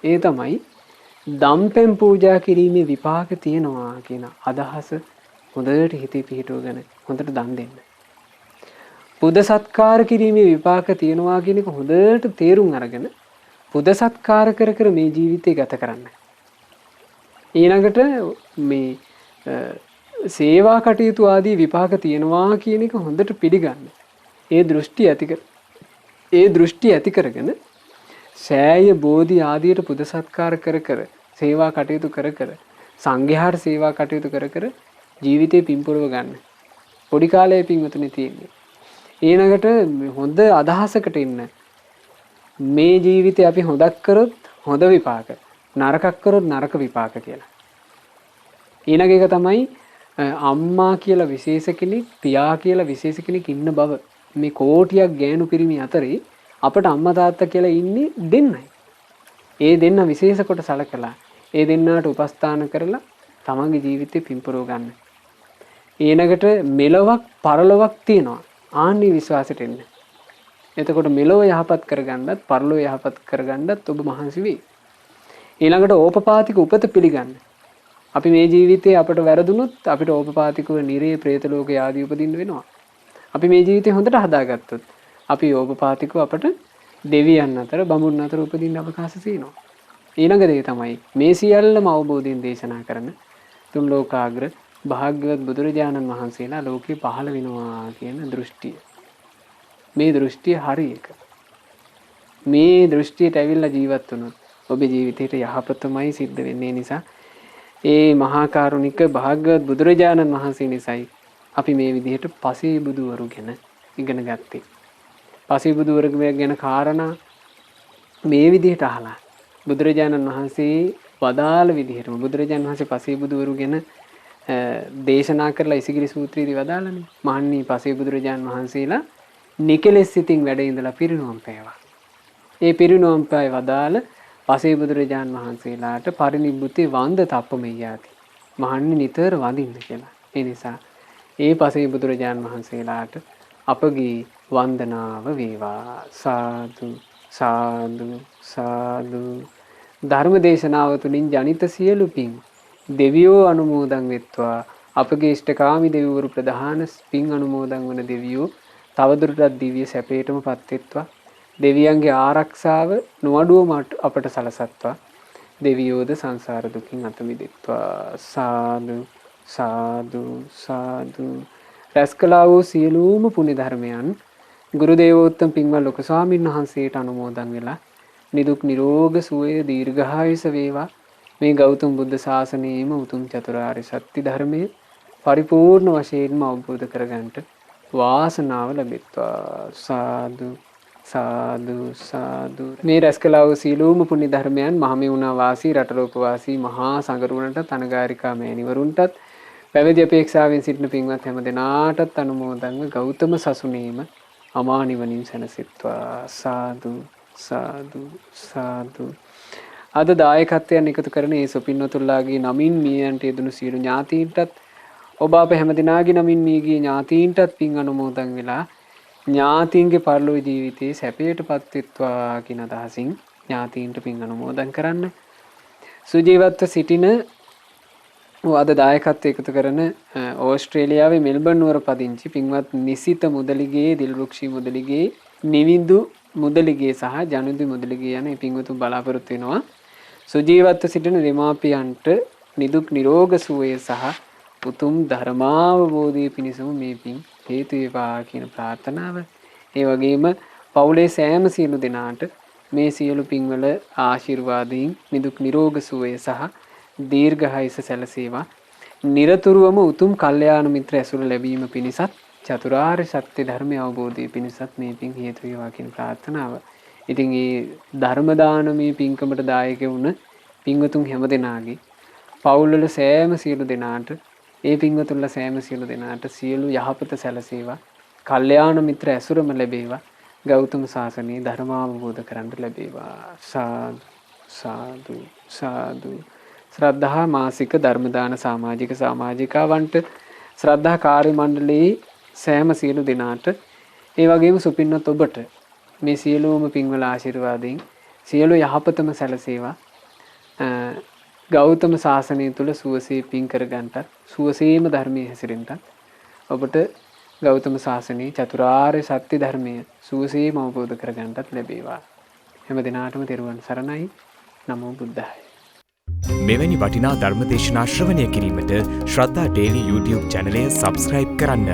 ඒ තමයි දම්පැන් පූජා කිරීමේ විපාක තියෙනවා කියන අදහස හොඳට හිතේ පිහිටුවගෙන හොඳට දන් දෙන්න. පුද සත්කාර කිරීමේ විපාක තියෙනවා කියන එක හොඳට තේරුම් අරගෙන පුද සත්කාර කර කර මේ ජීවිතේ ගත කරන්න. ඊළඟට මේ සේවා කටයුතු ආදී විපාක තියෙනවා කියන එක හොඳට පිළිගන්න. ඒ දෘෂ්ටි ඇති කරගෙන සෑය බෝධි ආදියට පුද සත්කාර කර කර සේවා කටයුතු කර කර සංඝයාට සේවා කටයුතු කර කර ජීවිතේ පින්පුරව ගන්න. පොඩි කාලේ පින්වතුනි තියෙන්නේ. ඊළඟට හොඳ අදහසකට ඉන්න. මේ ජීවිතේ අපි හොදක් කරොත් හොඳ විපාක, නරකක් කරොත් නරක විපාක කියලා. ඊළඟ එක තමයි අම්මා කියලා විශේෂ කෙනෙක්, පියා කියලා විශේෂ කෙනෙක් ඉන්න බව. මේ කෝටියක් ගෑනු පිරිමි අතරේ අපට අම්මා තාත්තා කියලා ඉන්නේ දෙන්නයි. ඒ දෙන්න විශේෂ කොට සලකලා ඒ දෙන්නාට උපස්ථාන කරලා තමන්ගේ ජීවිතේ පින්පුරව ගන්න. ඊළඟට මෙලොවක් පරලොවක් තියෙනවා. ආන්නේ විශ්වාසෙට එන්න. එතකොට මෙලොව යහපත් කරගන්නත් පරලොව යහපත් කරගන්නත් ඔබ මහන්සි වෙයි. ඊළඟට ඕපපාතික උපත පිළිගන්න. අපි මේ ජීවිතේ අපට වැරදුනොත් අපිට ඕපපාතිකව නිරේ പ്രേත ලෝකේ ආදී උපදින්න වෙනවා. අපි මේ ජීවිතේ හොඳට හදාගත්තොත් අපි ඕපපාතිකව අපට දෙවියන් අතර බඹුන් අතර උපදින්න අවකාශ තියෙනවා. ඊළඟ දේ තමයි මේ සියල්ලම අවබෝධයෙන් දේශනා කරන තුන් ලෝකාග්‍ර භාග්‍යවත් බුදුරජාණන් වහන්සේලා ලෝකේ පහළ වෙනවා කියන දෘෂ්ටිය. මේ දෘෂ්ටිය හරි එක. මේ දෘෂ්ටියට ඇවිල්ලා ජීවත් වුණොත් ඔබේ ජීවිතේට යහපතමයි සිද්ධ වෙන්නේ. නිසා ඒ මහා කරුණික භාග්‍යවත් බුදුරජාණන් වහන්සේ නිසායි අපි මේ විදිහට පසේ බුදුවරු ගැන ඉගෙන ගත්තේ. පසේ බුදුවරු ගැන කාරණා මේ විදිහට අහලා බුදුරජාණන් වහන්සේ වදාළ විදිහටම බුදුරජාණන් වහන්සේ පසේ බුදුවරු ගැන දේශනා කරලා ඉසිගිලි සූත්‍රයේදී වදාළනේ. මහන්නී පසේ බුදුරජාණන් වහන්සේලා නිකලෙස් සිතින් වැඩ ඉඳලා පිරිනුවම් පෑවා. ඒ පිරිනුවම් පෑයි වදාළ පසේ බුදුරජාණන් වහන්සේලාට පරිනිබ්බුතේ වන්ද තප්පමෙය්‍යාති. මහන්නේ නිතර වඳින්න කියලා. ඒ නිසා ඒ පසේ බුදුරජාණන් වහන්සේලාට අපගේ වන්දනාව වේවා. සාදු සාදු සාදු. ධර්ම දේශනාව තුළින් ජනිත සියලු පින් දෙවියෝ අනුමෝදන් වෙත්වා. අපගේ ඉෂ්ඨකාමී දෙවිවරු ප්‍රධාන පින් අනුමෝදන් වන දෙවියෝ තවදුරටත් දිව්‍ය සැපයටම පත්වෙත්වා. දෙවියන්ගේ ආරක්ෂාව නොඅඩුවම අපට සලසත්වා. දෙවියෝද සංසාර දුකින් අත මිදෙත්වා. සාදු සාදු සාදු. රැස් කළා වූ සියලුම පුණ්‍ය ධර්මයන් ගුරු දේවෝත්තම පින්වත් ලොකු ස්වාමීන් වහන්සේට අනුමෝදන් වෙලා නිදුක් නිරෝග සුවය දීර්ඝායුෂ වේවා. මේ ගෞතම බුද්ධ ශාසනයේම උතුම් චතුරාර්ය සත්‍ය ධර්මයේ පරිපූර්ණ වශයෙන්ම අවබෝධ කරගන්නට වාසනාව ලැබෙත්වා. සාදු සාදු සාදු. මේ රැස් කළා වූ සීලෝම පුණ්‍ය ධර්මයන් මහමෙවුනා වාසී රටලෝක වාසී මහා සංඝරුවනට අනගාരികා මෑණිවරුන්ටත් පැවිදි අපේක්ෂාවෙන් සිටින පින්වත් හැම දෙනාටත් අනුමෝදන්ව ගෞතම සසුනේම අමා නිවනින් සැනසෙත්වා. සාදු සාදු සාදු. අද දායකත්වයන් එකතු කරන මේ සොපින්නතුල්ලාගේ නමින් මියයන්ට යෙදුණු සියලු ඥාතීන්ටත් ඔබ අප හැම දිනාගේ නමින් මියගිය ඥාතීන්ටත් පින් අනුමෝදන් වෙලා ඥාතීන්ගේ පරලෝක ජීවිතයේ සැපයටපත් වෙත්වා කියන අදහසින් ඥාතීන්ට පින් අනුමෝදන් කරන්න. සුජීවත්ව සිටින අද දායකත්වය එකතු කරන ඕස්ට්‍රේලියාවේ මෙල්බන් නුවර පදිංචි පින්වත් නිසිත මුදලිගේ, දිල්රුක්ෂි මුදලිගේ, නිවිඳු මුදලිගේ සහ ජනුදි මුදලිගේ යන පින්වතුන් බලාපොරොත්තු වෙනවා. සුජීවත්ව සිටින දෙමාපියන්ට නිදුක් නිරෝග සුවය සහ උතුම් ධර්මාවබෝධය පිණිසම මේ පින් හේතු වේවා කියන ප්‍රාර්ථනාව. ඒ වගේම පවුලේ සෑම සියලු දෙනාට මේ සියලු පින්වල ආශිර්වාදයෙන් නිදුක් නිරෝග සුවය සහ දීර්ඝායුෂ සැලසේවා. නිරතුරුවම උතුම් කල්යාණ මිත්‍ර ඇසුර ලැබීම පිණිසත් චතුරාර්ය සත්‍ය ධර්මය අවබෝධය පිණිසත් මේ පින් හේතු වේවා කියන ප්‍රාර්ථනාව. ඉතින් මේ ධර්ම දානමේ පින්කමට දායක වුණ පින්වතුන් හැම දෙනාගේ පවුල්වල සෑම සියලු දෙනාට ඒ පින්වතුන්ලා සෑම සියලු දෙනාට සියලු යහපත සැලසේවා. කල්යාණ මිත්‍ර ඇසුරම ලැබේවා. ගෞතම සාසනයේ ධර්ම අවබෝධ කරගන්න ලැබේවා. සාදු සාදු සාදු. ශ්‍රද්ධා මාසික ධර්ම දාන සමාජිකවන්ට ශ්‍රද්ධා කාර්ය මණ්ඩලයේ සෑම සියලු දෙනාට ඒ වගේම සුපින්වත් ඔබට මේ සියලුම පින්වල ආශිර්වාදයෙන් සියලු යහපතම සැලසේවා. ගෞතම ශාසනය තුළ සුවසේ පින් කරගන්නටත් සුවසේම ධර්මයේ හැසිරෙන්නටත් ඔබට ගෞතම ශාසනයේ චතුරාර්ය සත්‍ය ධර්මය සුවසේම අවබෝධ කරගන්නටත් ලැබේවා. හැම දිනාටම තෙරුවන් සරණයි. නමෝ බුද්ධාය. මෙවැනි වටිනා ධර්මදේශනා ශ්‍රවණය කිරීමට ශ්‍රද්ධා ඩේලි YouTube චැනලය සබස්ක්‍රයිබ් කරන්න.